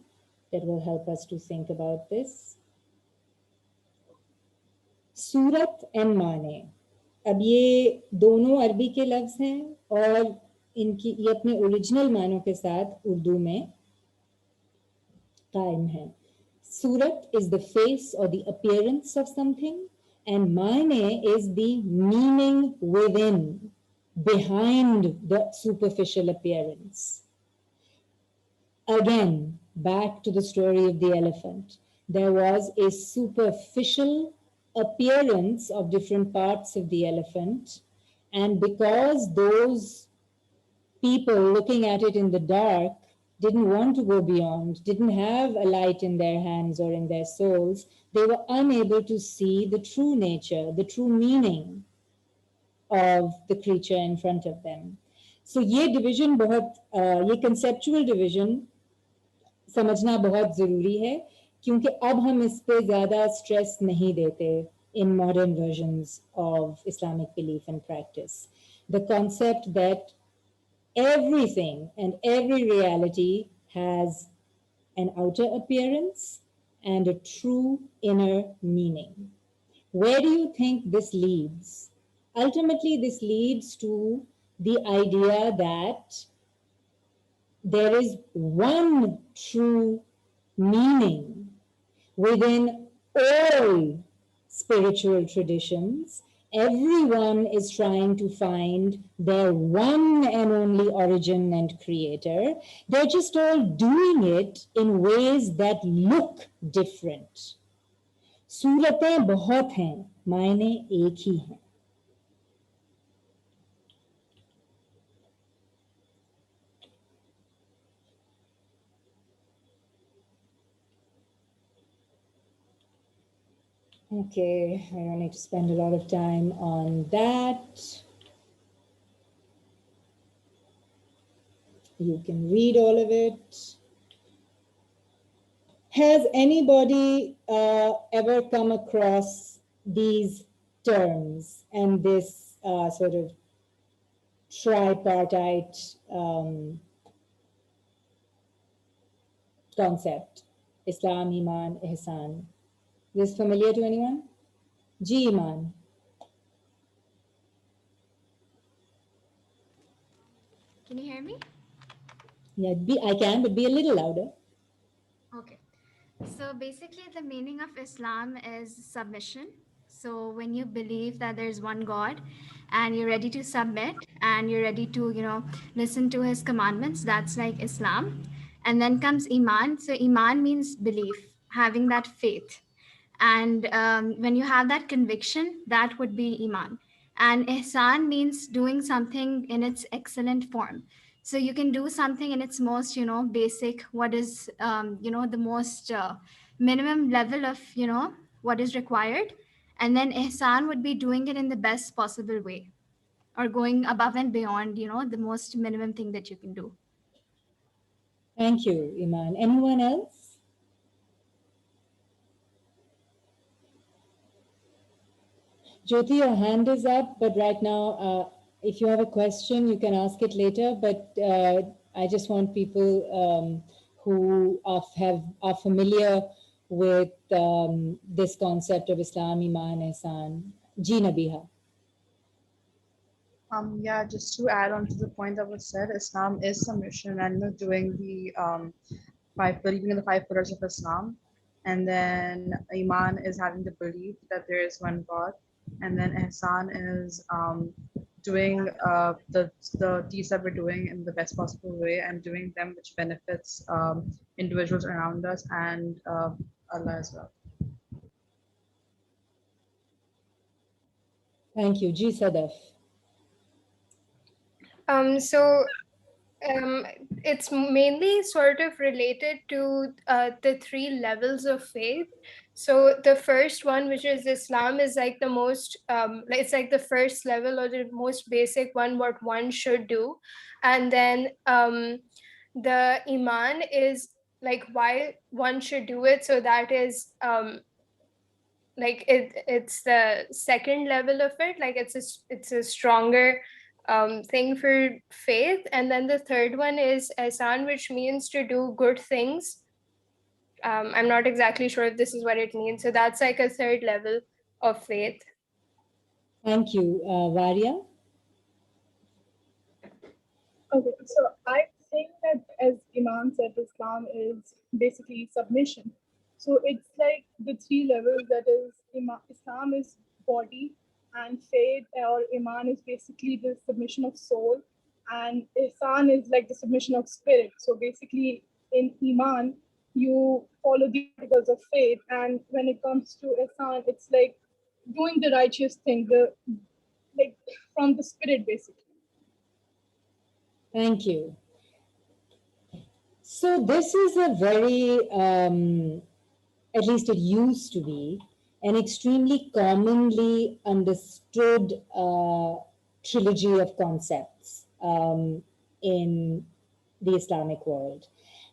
that will help us to think about this. Surat and Mane. अब ये दोनों अरबी के लफ्ज़ हैं और इनकी ये अपने ओरिजिनल मानों के साथ उर्दू में कायम हैं. Surat is the face or the appearance of something, and Mane is the meaning within, behind the superficial appearance. Again, back to the story of the elephant. There was a superficial appearance of different parts of the elephant, and because those people looking at it in the dark didn't want to go beyond, didn't have a light in their hands or in their souls, they were unable to see the true nature, the true meaning of the creature in front of them. So ये division ये conceptual division समझना बहुत ज़रूरी है क्योंकि अब हम इस पे ज़्यादा stress नहीं देते in modern versions of Islamic belief and practice. The concept that everything and every reality has an outer appearance and a true inner meaning. Where do you think this leads? Ultimately, this leads to the idea that there is one true meaning within all spiritual traditions. Everyone is trying to find their one and only origin and creator. They're just all doing it in ways that look different. सूरतें बहुत हैं, मायने एक ही हैं. Okay, I don't need to spend a lot of time on that. You can read all of it. Has anybody ever come across these terms and this sort of tripartite concept? Islam, Iman, Ihsan. Is this familiar to anyone? Ji Iman. Can you hear me? Yeah, I can, but be a little louder. Okay. So basically, the meaning of Islam is submission. So when you believe that there's one God and you're ready to submit and you're ready to, listen to his commandments, that's like Islam. And then comes Iman. So Iman means belief, having that faith. And when you have that conviction, that would be Iman. And Ihsan means doing something in its excellent form. So you can do something in its most, basic, what is, the most minimum level of, what is required. And then Ihsan would be doing it in the best possible way or going above and beyond, the most minimum thing that you can do. Thank you, Iman. Anyone else? Jyoti, your hand is up, but right now, if you have a question, you can ask it later. But I just want people who are familiar with this concept of Islam, Iman, Ihsan. Ji Nabiha. Yeah, just to add on to the point that was said, Islam is submission and doing the believing in the 5 pillars of Islam. And then Iman is having the belief that there is one God. And then Ihsan is doing the deeds that we're doing in the best possible way and doing them which benefits individuals around us and Allah as well. Thank you. Ji Sadaf. It's mainly sort of related to the 3 levels of faith. So the first one, which is Islam, is like the most, it's like the first level or the most basic one, what one should do. And then the Iman is like why one should do it. So that is like it's the second level of it. Like it's a stronger thing for faith. And then the third one is Ihsan, which means to do good things. I'm not exactly sure if this is what it means. So that's like a third level of faith. Thank you. Varia? Okay, so I think that as Iman said, Islam is basically submission. So it's like the 3 levels, that is, Islam is body, and faith or Iman is basically the submission of soul, and Ihsan is like the submission of spirit. So basically in Iman, you follow the articles of faith, and when it comes to Ihsan, it's like doing the righteous thing, like from the spirit basically. Thank you. So this is a very, at least it used to be, an extremely commonly understood trilogy of concepts in the Islamic world.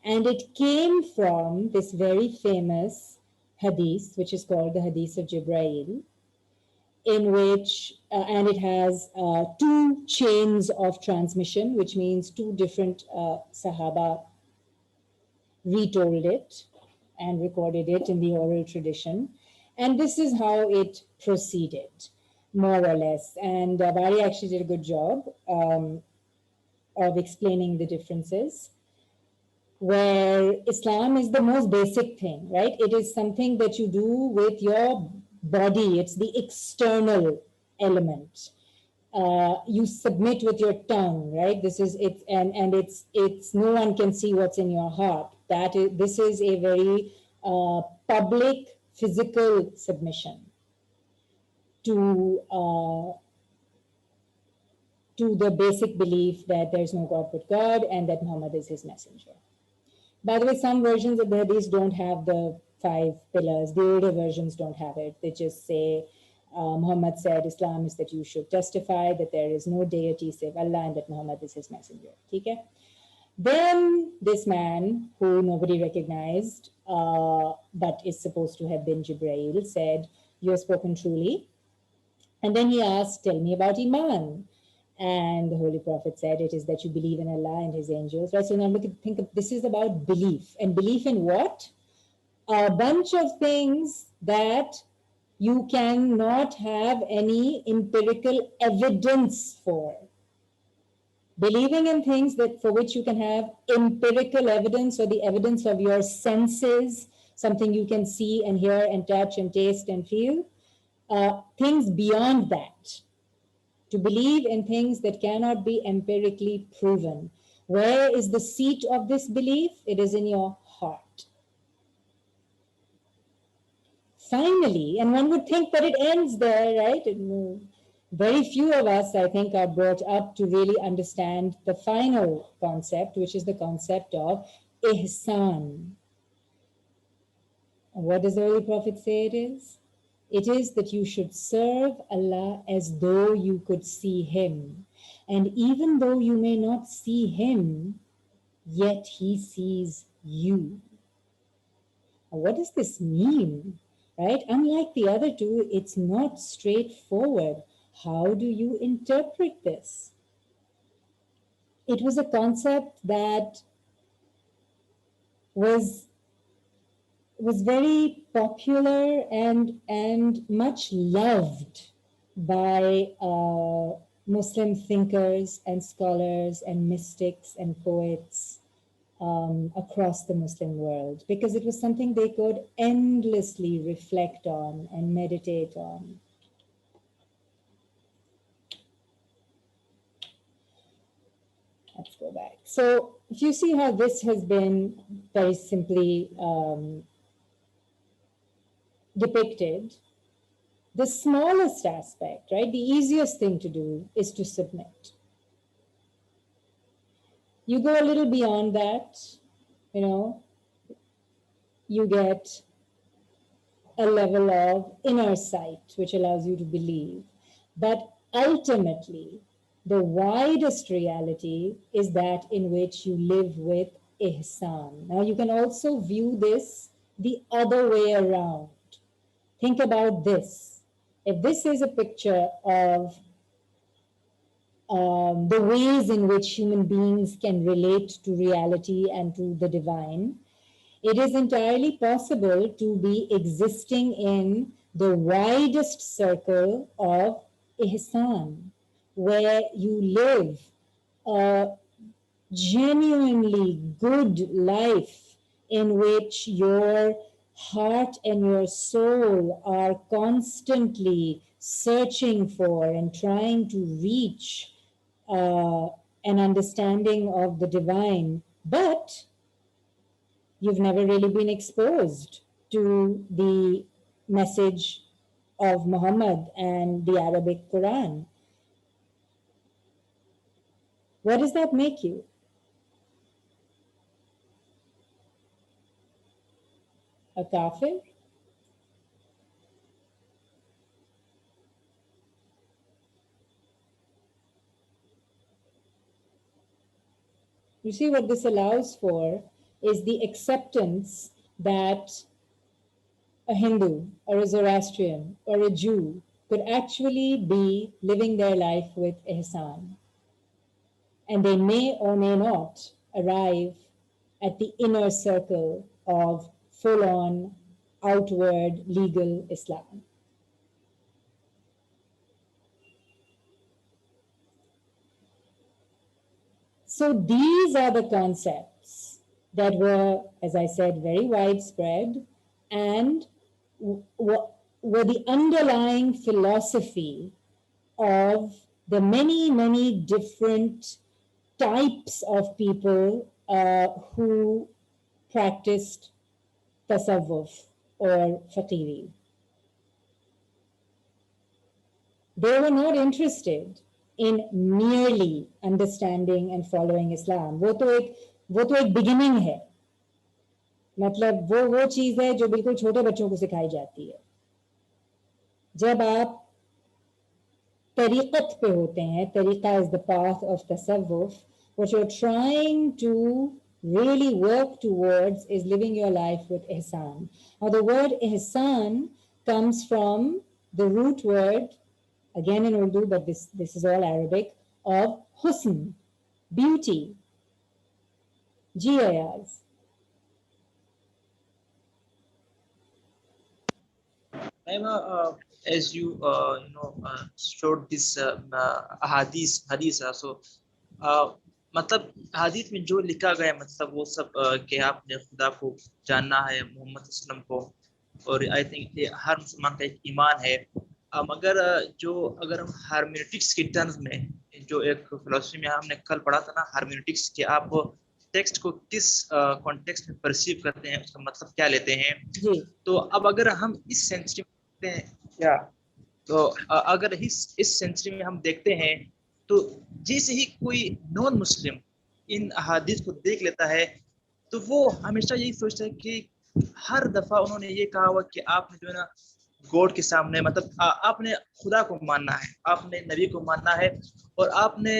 And it came from this very famous hadith, which is called the Hadith of Jibreel, in which, and it has 2 chains of transmission, which means 2 different Sahaba retold it and recorded it in the oral tradition. And this is how it proceeded, more or less. And Bari actually did a good job of explaining the differences, where Islam is the most basic thing, right? It is something that you do with your body. It's the external element. You submit with your tongue, right? This is it, and it's no one can see what's in your heart. This is a very public physical submission to the basic belief that there's no God but God and that Muhammad is his messenger. By the way, some versions of the hadith don't have the 5 pillars. The older versions don't have it. They just say, Muhammad said Islam is that you should testify that there is no deity save Allah and that Muhammad is his messenger. Okay? Then this man, who nobody recognized, but is supposed to have been Jibreel, said, you have spoken truly. And then he asked, tell me about Iman. And the Holy Prophet said, it is that you believe in Allah and his angels. Right? So now think of, this is about belief. And belief in what? A bunch of things that you cannot have any empirical evidence for. Believing in things that for which you can have empirical evidence or the evidence of your senses, something you can see and hear and touch and taste and feel, things beyond that. To believe in things that cannot be empirically proven. Where is the seat of this belief? It is in your heart. Finally, and one would think that it ends there, right? Very few of us, I think, are brought up to really understand the final concept, which is the concept of ihsan. And what does the Holy Prophet say it is? It is that you should serve Allah as though you could see Him. And even though you may not see Him, yet He sees you. Now, what does this mean? Right? Unlike the other two, it's not straightforward. How do you interpret this? It was a concept that was very popular and much loved by Muslim thinkers and scholars and mystics and poets across the Muslim world, because it was something they could endlessly reflect on and meditate on. Let's go back. So if you see how this has been very simply depicted, the smallest aspect, right, the easiest thing to do is to submit. You go a little beyond that, you know, you get a level of inner sight, which allows you to believe. But ultimately, the widest reality is that in which you live with ihsan. Now, you can also view this the other way around. Think about this. If this is a picture of the ways in which human beings can relate to reality and to the divine, it is entirely possible to be existing in the widest circle of ihsan, where you live a genuinely good life in which your heart and your soul are constantly searching for and trying to reach an understanding of the divine, but you've never really been exposed to the message of Muhammad and the Arabic Quran. What does that make you? A kafir? You see, what this allows for is the acceptance that a Hindu or a Zoroastrian or a Jew could actually be living their life with ihsan. And they may or may not arrive at the inner circle of full-on, outward, legal Islam. So these are the concepts that were, as I said, very widespread and were the underlying philosophy of the many, many different types of people who practiced tasawwuf or faqiri. They were not interested in merely understanding and following Islam. वो तो एक beginning है. मतलब वो चीज़ है जो बिल्कुल छोटे बच्चों को सिखाई जाती है। जब आप तरीक़त पे होते हैं, तरीक़ा is the path of tasawwuf, what you're trying to really work towards is living your life with ihsan. Now the word ihsan comes from the root word, again in Urdu, but this is all Arabic, of husn, beauty, GIRs. As you showed this hadith so मतलब हदीस में जो लिखा गया मतलब वो सब कि आपने खुदा को जानना है, मोहम्मद वसल्लम को, और आई थिंक हर मुसलमान का एक ईमान है। अगर हम हार्मेनेटिक्स के टर्म्स में, जो एक फिलोसफी में हमने कल पढ़ा था ना, हार्मेनेटिक्स, कि आप टेक्स्ट को किस कॉन्टेक्स्ट में परसीव करते हैं, उसका मतलब क्या लेते हैं। तो अब अगर हम इस सेंचुरी में देखते हैं क्या, तो अगर इस सेंचुरी में हम देखते हैं तो जैसे ही कोई नॉन मुस्लिम इन अहादीस को देख लेता है तो वो हमेशा यही सोचता है कि हर दफा उन्होंने ये कहा हुआ कि आपने जो है ना गॉड के सामने, मतलब आपने खुदा को मानना है, आपने नबी को मानना है, और आपने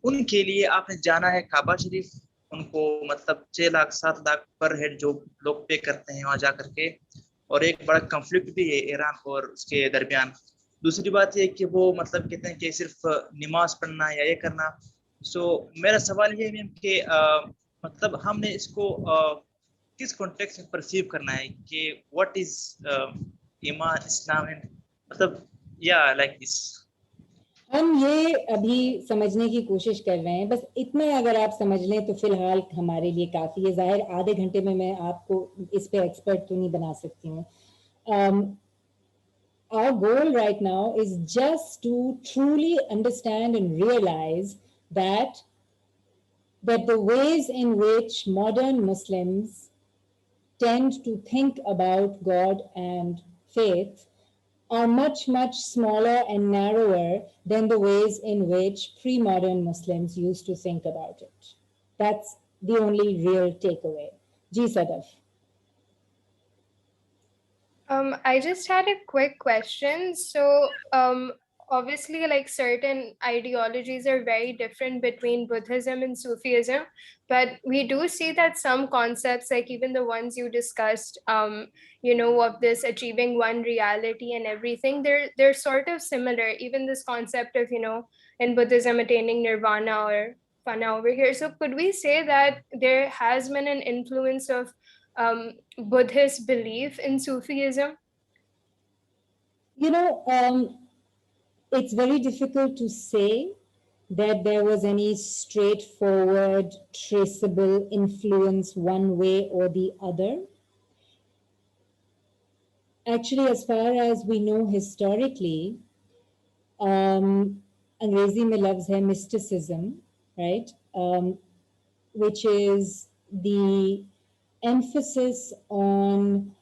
उनके लिए आपने जाना है काबा शरीफ, उनको मतलब 6 लाख 7 लाख पर हेड जो लोग पे करते हैं वहां जा करके, और एक बड़ा कंफ्लिक्ट भी है ईरान और उसके दरमियान। दूसरी बात ये कि वो मतलब कहते हैं कि सिर्फ नमाज पढ़ना या ये करना। सो मेरा सवाल ये है कि मतलब हमने इसको किस कॉन्टेक्स्ट में परसीव करना है कि व्हाट इज ईमान, इस्लाम, मतलब या लाइक दिस। हम ये अभी समझने की कोशिश कर रहे हैं, बस इतना अगर आप समझ लें तो फिलहाल हमारे लिए काफ़ी है। ज़ाहिर आधे घंटे में मैं आपको इस पे एक्सपर्ट तो नहीं बना सकती हूँ। Our goal right now is just to truly understand and realize that the ways in which modern Muslims tend to think about God and faith are much, much smaller and narrower than the ways in which pre-modern Muslims used to think about it. That's the only real takeaway. Ji Sadaf. I just had a quick question. So, obviously, like certain ideologies are very different between Buddhism and Sufism, but we do see that some concepts, like even the ones you discussed, of this achieving one reality and everything, they're sort of similar. Even this concept of, in Buddhism attaining nirvana or fana over here. So, could we say that there has been an influence of Buddhist belief in Sufism? It's very difficult to say that there was any straightforward, traceable influence one way or the other. Actually, as far as we know historically, Angrezi mein lafz hai mysticism, right? Which is the emphasis on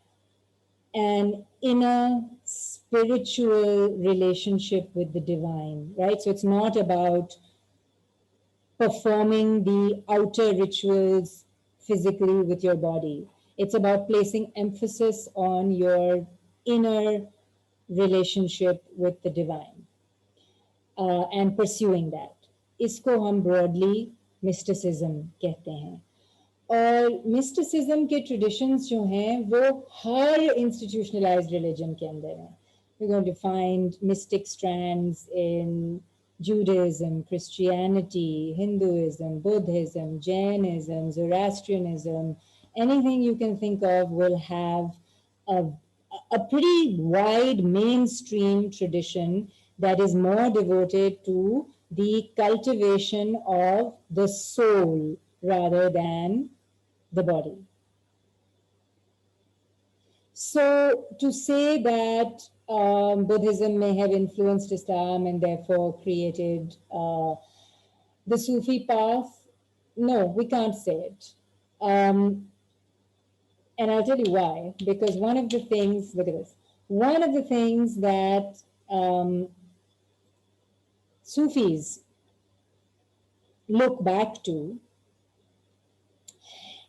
an inner spiritual relationship with the divine, right? So it's not about performing the outer rituals physically with your body. It's about placing emphasis on your inner relationship with the divine and pursuing that. इसको हम broadly mysticism कहते हैं. और mysticism के traditions जो हैं वो हर institutionalised religion के अंदर हैं. We're going to find mystic strands in Judaism, Christianity, Hinduism, Buddhism, Jainism, Zoroastrianism. Anything you can think of will have a pretty wide mainstream tradition that is more devoted to the cultivation of the soul rather than the body. So to say that Buddhism may have influenced Islam and therefore created the Sufi path, no, we can't say it. And I'll tell you why. Because one of the things, look at this, one of the things that Sufis look back to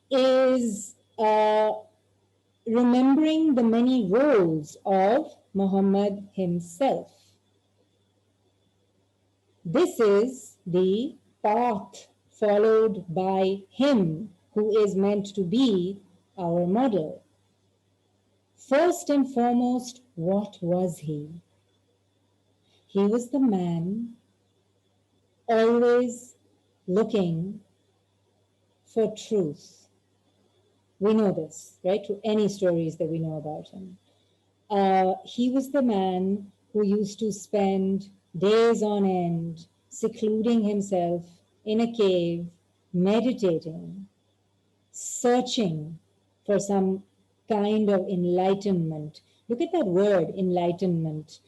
is remembering the many roles of Muhammad himself. This is the path followed by him who is meant to be our model. First and foremost, what was he? He was the man always looking for truth. We know this, right? Through any stories that we know about him. He was the man who used to spend days on end secluding himself in a cave, meditating, searching for some kind of enlightenment. Look at that word, enlightenment.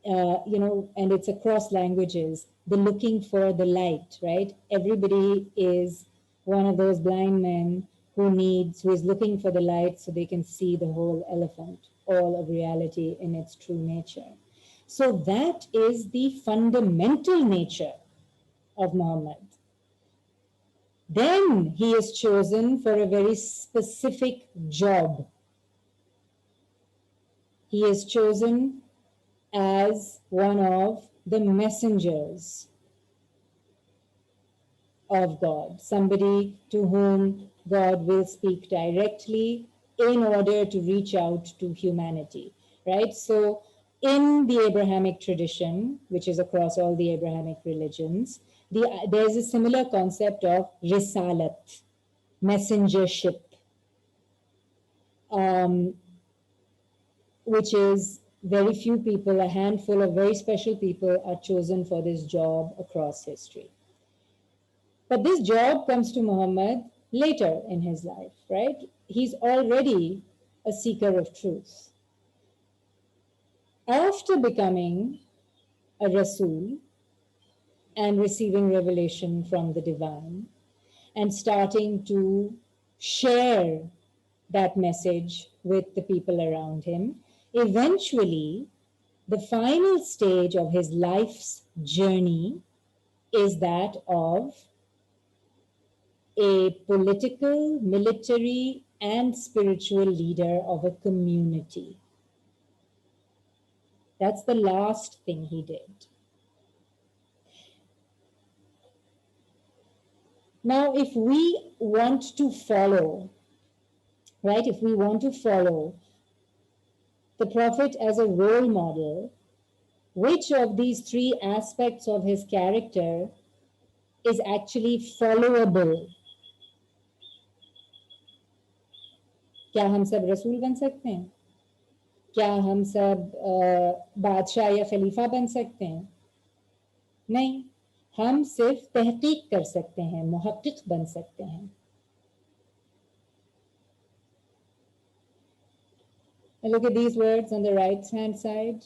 And it's across languages, the looking for the light, right? Everybody is one of those blind men who is looking for the light so they can see the whole elephant, all of reality in its true nature. So that is the fundamental nature of Muhammad. Then he is chosen for a very specific job. He is chosen as one of the messengers of God, somebody to whom God will speak directly in order to reach out to humanity, right? So in the Abrahamic tradition, which is across all the Abrahamic religions, there's a similar concept of risalat, messengership, which is very few people, a handful of very special people are chosen for this job across history. But this job comes to Muhammad later in his life, right? He's already a seeker of truth. After becoming a Rasul and receiving revelation from the divine and starting to share that message with the people around him, eventually, the final stage of his life's journey is that of a political, military, and spiritual leader of a community. That's the last thing he did. Now, if we want to follow, right, if we want to follow the Prophet as a role model, which of these three aspects of his character is actually followable? क्या हम सब रसूल बन सकते हैं? क्या हम सब बादशाह या खलीफा बन सकते हैं? नहीं, हम सिर्फ तहकीक कर सकते हैं, मुहक्किक बन सकते हैं. And look at these words on the right hand side.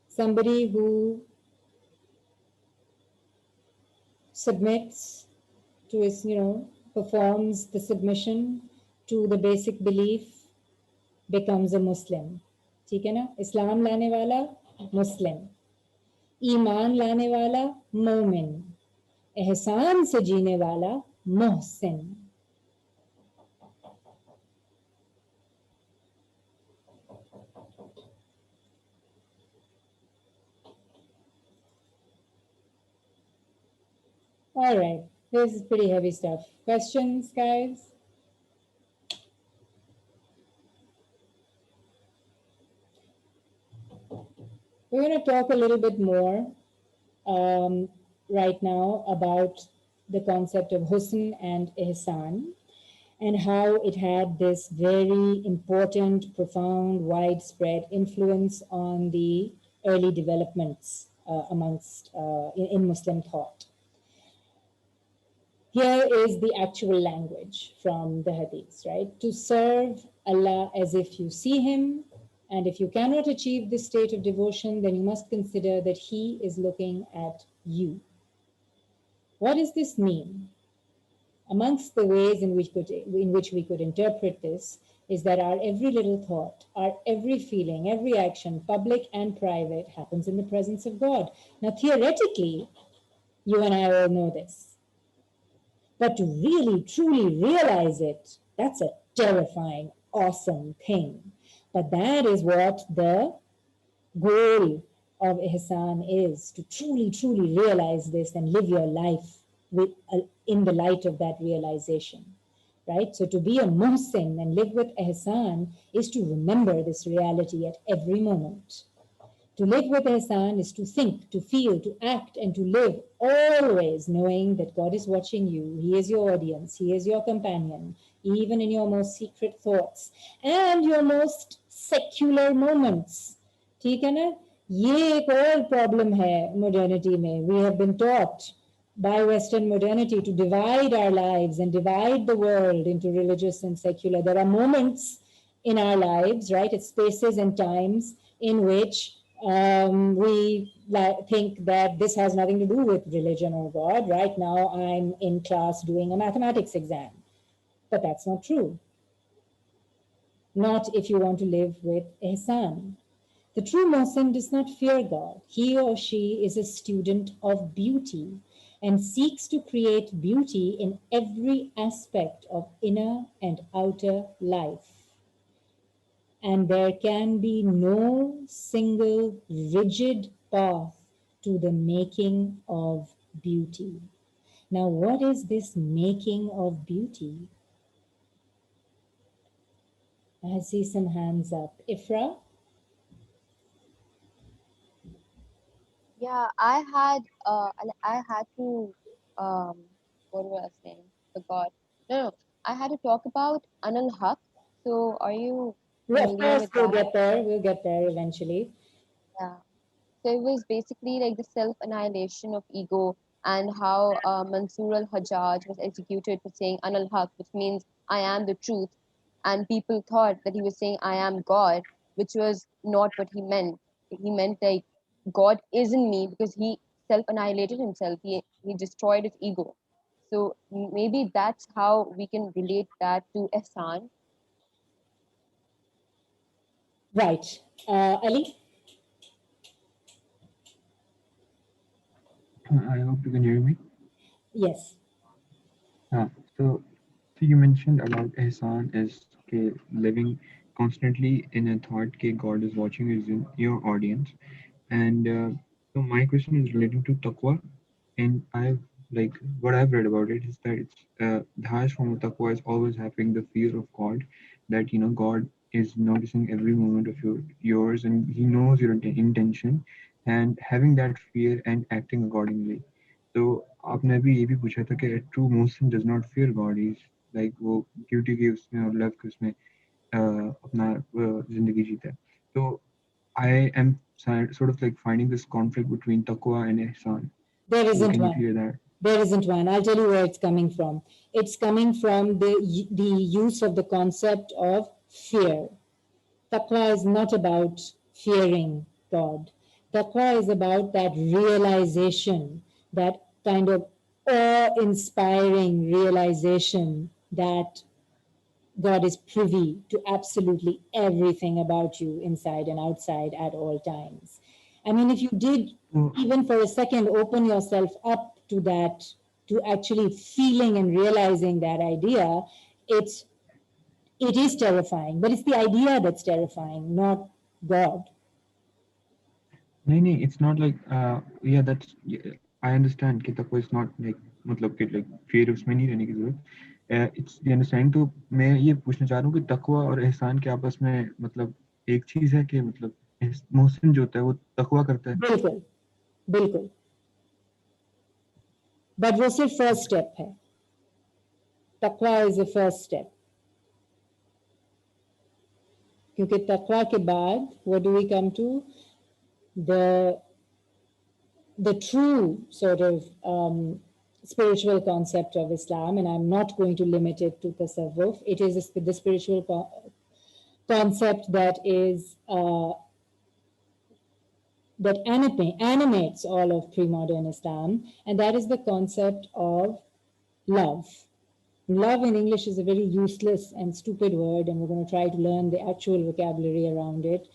Somebody who submits to his, performs the submission to the basic belief becomes a Muslim. ठीक है ना? इस्लाम लाने वाला मुस्लिम, ईमान लाने वाला मोमिन, एहसान से जीने वाला Mohsin. All right, this is pretty heavy stuff. Questions, guys? We're going to talk a little bit more right now about the concept of husn and ihsan and how it had this very important, profound, widespread influence on the early developments in Muslim thought. Here is the actual language from the Hadiths, right? To serve Allah as if you see Him, and if you cannot achieve this state of devotion, then you must consider that He is looking at you. What does this mean? Amongst the ways in which we could interpret this is that our every little thought, our every feeling, every action, public and private, happens in the presence of God. Now, theoretically, you and I all know this. But to really, truly realize it, that's a terrifying, awesome thing. But that is what the goal of ihsan is, to truly, truly realize this and live your life with, in the light of that realization, right? So to be a muhsin and live with ihsan is to remember this reality at every moment. To live with ihsan is to think, to feel, to act, and to live always knowing that God is watching you. He is your audience. He is your companion, even in your most secret thoughts and your most secular moments. ठीक है ना? ये एक और problem है modernity में. We have been taught by Western modernity to divide our lives and divide the world into religious and secular. There are moments in our lives, right? It's spaces and times in which we think that this has nothing to do with religion or God. Right now, I'm in class doing a mathematics exam, but that's not true. Not if you want to live with ihsan. The true Muslim does not fear God. He or she is a student of beauty and seeks to create beauty in every aspect of inner and outer life. And there can be no single rigid path to the making of beauty. Now, what is this making of beauty? I see some hands up. Ifra? Yeah, I had to what was I saying? Forgot. No, I had to talk about Anal Haq. So are you Well, of familiar course, with we'll that? get there. We'll get there eventually. Yeah. So it was basically like the self-annihilation of ego, and how Mansur al-Hajjaj was executed for saying Anal Haq, which means I am the truth. And people thought that he was saying I am God, which was not what he meant. He meant like God is in me, because he self-annihilated himself. He destroyed his ego. So maybe that's how we can relate that to ihsan. Right. Ali? I hope you can hear me. Yes. So you mentioned about ihsan is living constantly in a thought that God is watching, is in your audience. And so my question is relating to taqwa. And what I've read about it is that it's the highest form of taqwa is always having the fear of God, that God is noticing every moment of yours, and He knows your intention, and having that fear and acting accordingly. तो आपने अभी ये भी पूछा था कि true Muslim does not fear God. He's like वो duty के उसमें और love के उसमें अपना जिंदगी जीता है. So I am sort of like finding this conflict between taqwa and ihsan. There So isn't can you one. clear that? There isn't one. I'll tell you where it's coming from. It's coming from the use of the concept of fear. Taqwa is not about fearing God. Taqwa is about that realization, that kind of awe-inspiring realization that God is privy to absolutely everything about you inside and outside at all times. I mean, if you did even for a second open yourself up to that, to actually feeling and realizing that idea, it is terrifying, but it's the idea that's terrifying, not God. No, it's not like yeah, that's I understand कि taqwa is not like मतलब कि like fear उसमें नहीं रहने की जरूरत. It's the understanding. तो मैं ये पूछना चाह रहा हूँ कि तकवा और एहसान के आपस में मतलब एक चीज है कि मतलब मोहसिन जो होता है वो तकवा करता है. बिल्कुल बिल्कुल, बट वो सिर्फ फर्स्ट स्टेप है. तकवा इज द फर्स्ट स्टेप, क्योंकि तकवा के बाद what do we come to? The true sort of spiritual concept of Islam, and I'm not going to limit it to tasawwuf. It is the spiritual concept that is that animates all of pre-modern Islam, and that is the concept of love. Love in English is a very useless and stupid word, and we're going to try to learn the actual vocabulary around it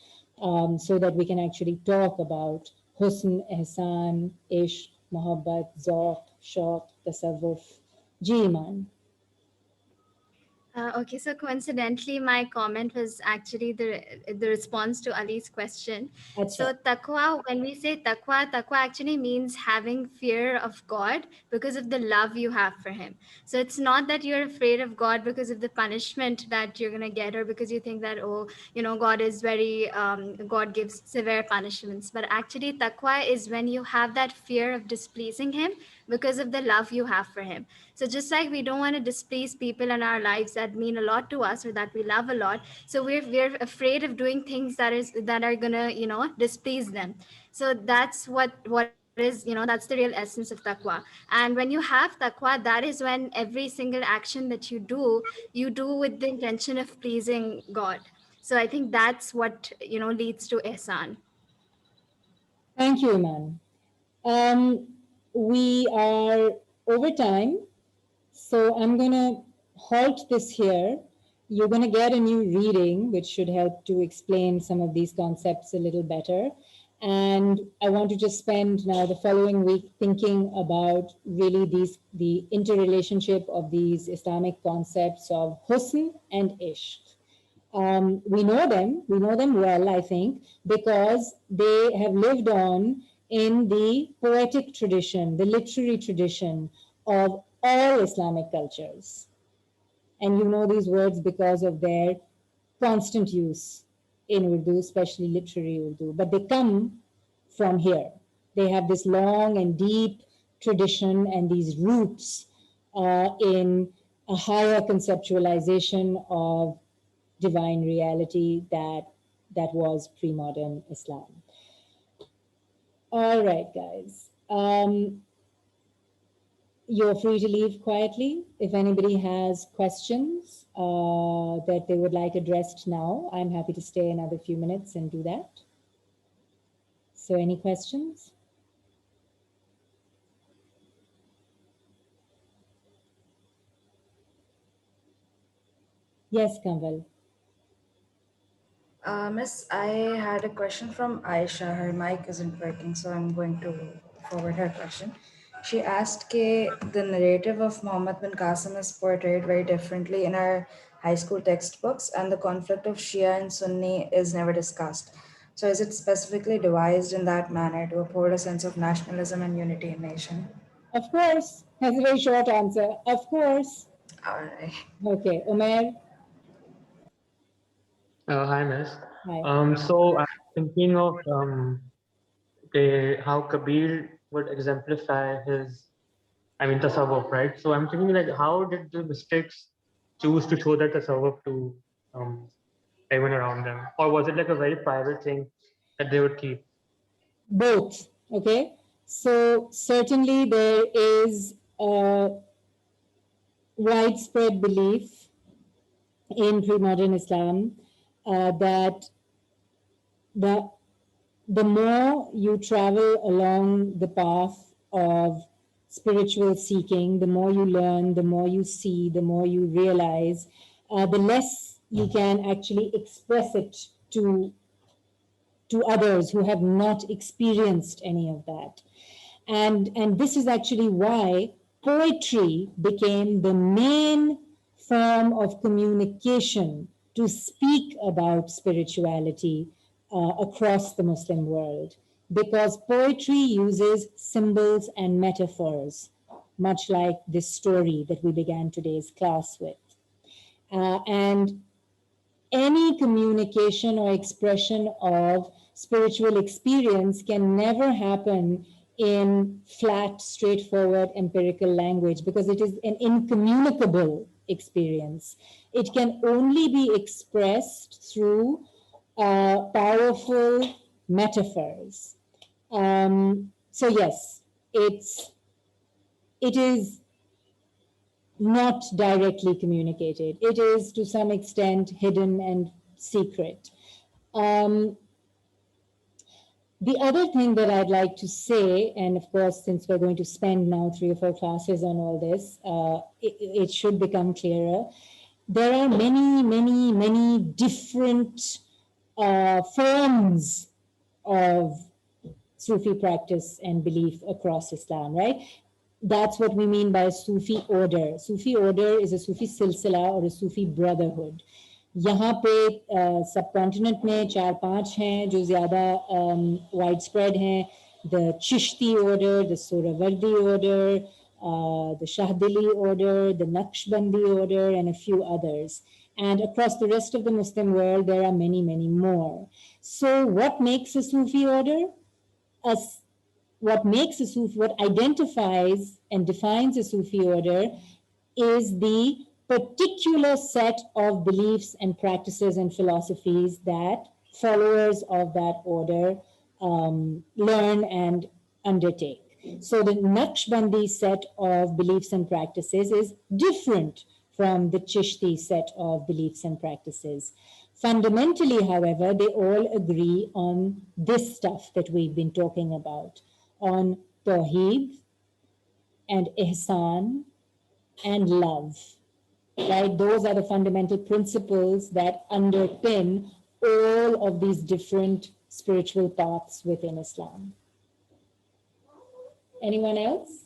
so that we can actually talk about husn, ihsan, ishq, mohabbat, zauq, shauq, tasawwuf, jiman. Okay, so coincidentally, my comment was actually the response to Ali's question. So Acha. taqwa, when we say taqwa, taqwa actually means having fear of God because of the love you have for Him. So it's not that you're afraid of God because of the punishment that you're gonna get, or because you think that, oh, God is very God gives severe punishments. But actually, taqwa is when you have that fear of displeasing Him because of the love you have for Him. So just like we don't want to displease people in our lives that mean a lot to us or that we love a lot, so we're afraid of doing things that are gonna displease them. So that's what is that's the real essence of taqwa. And when you have taqwa, that is when every single action that you do with the intention of pleasing God. So I think that's what leads to ihsan. Thank you, Iman. We are over time, so I'm going to halt this here. You're going to get a new reading, which should help to explain some of these concepts a little better. And I want to just spend now the following week thinking about really the interrelationship of these Islamic concepts of husn and ishq. We know them well, I think, because they have lived on in the poetic tradition, the literary tradition of all Islamic cultures. And you know these words because of their constant use in Urdu, especially literary Urdu, but they come from here. They have this long and deep tradition and these roots in a higher conceptualization of divine reality that was pre-modern Islam. All right, guys. You're free to leave quietly. If anybody has questions that they would like addressed now, I'm happy to stay another few minutes and do that. So any questions? Yes, Kanwal. Miss, I had a question from Aisha. Her mic isn't working, so I'm going to forward her question. She asked the narrative of Muhammad bin Qasim is portrayed very differently in our high school textbooks, and the conflict of Shia and Sunni is never discussed. So is it specifically devised in that manner to uphold a sense of nationalism and unity in nation? Of course. That's a very short answer. Of course. All right. Okay, Umair. Hi, Miss. Hi. So I'm thinking of how Kabir would exemplify his, tasawwuf, right? So I'm thinking like, how did the mystics choose to show that tasawwuf to everyone around them? Or was it like a very private thing that they would keep? Both, okay? So certainly there is a widespread belief in pre-modern Islam that the more you travel along the path of spiritual seeking, the more you learn, the more you see, the more you realize, the less you can actually express it to others who have not experienced any of that. And this is actually why poetry became the main form of communication to speak about spirituality across the Muslim world, because poetry uses symbols and metaphors, much like this story that we began today's class with. And any communication or expression of spiritual experience can never happen in flat, straightforward, empirical language because it is an incommunicable experience. It can only be expressed through powerful metaphors. So yes, it is not directly communicated. It is to some extent hidden and secret. The other thing that I'd like to say, and of course, since we're going to spend now 3 or 4 classes on all this, it should become clearer. There are many, many, many different forms of Sufi practice and belief across Islam, right? that's what we mean by Sufi order. Sufi order is a Sufi silsila or a Sufi brotherhood. यहाँ पे subcontinent में 4-5 हैं जो ज़्यादा widespread हैं. The Chishti order, the Sohrawardi order, the Shahdili order, the Naqshbandi order, and a few others. And across the rest of the Muslim world, there are many, many more. So what makes a Sufi order? What makes a Sufi, what identifies and defines a Sufi order is the particular set of beliefs and practices and philosophies that followers of that order learn and undertake. So the Naqshbandi set of beliefs and practices is different from the Chishti set of beliefs and practices. Fundamentally, however, they all agree on this stuff that we've been talking about, on Tawheed and Ihsan and love, right? Those are the fundamental principles that underpin all of these different spiritual paths within Islam. Anyone else?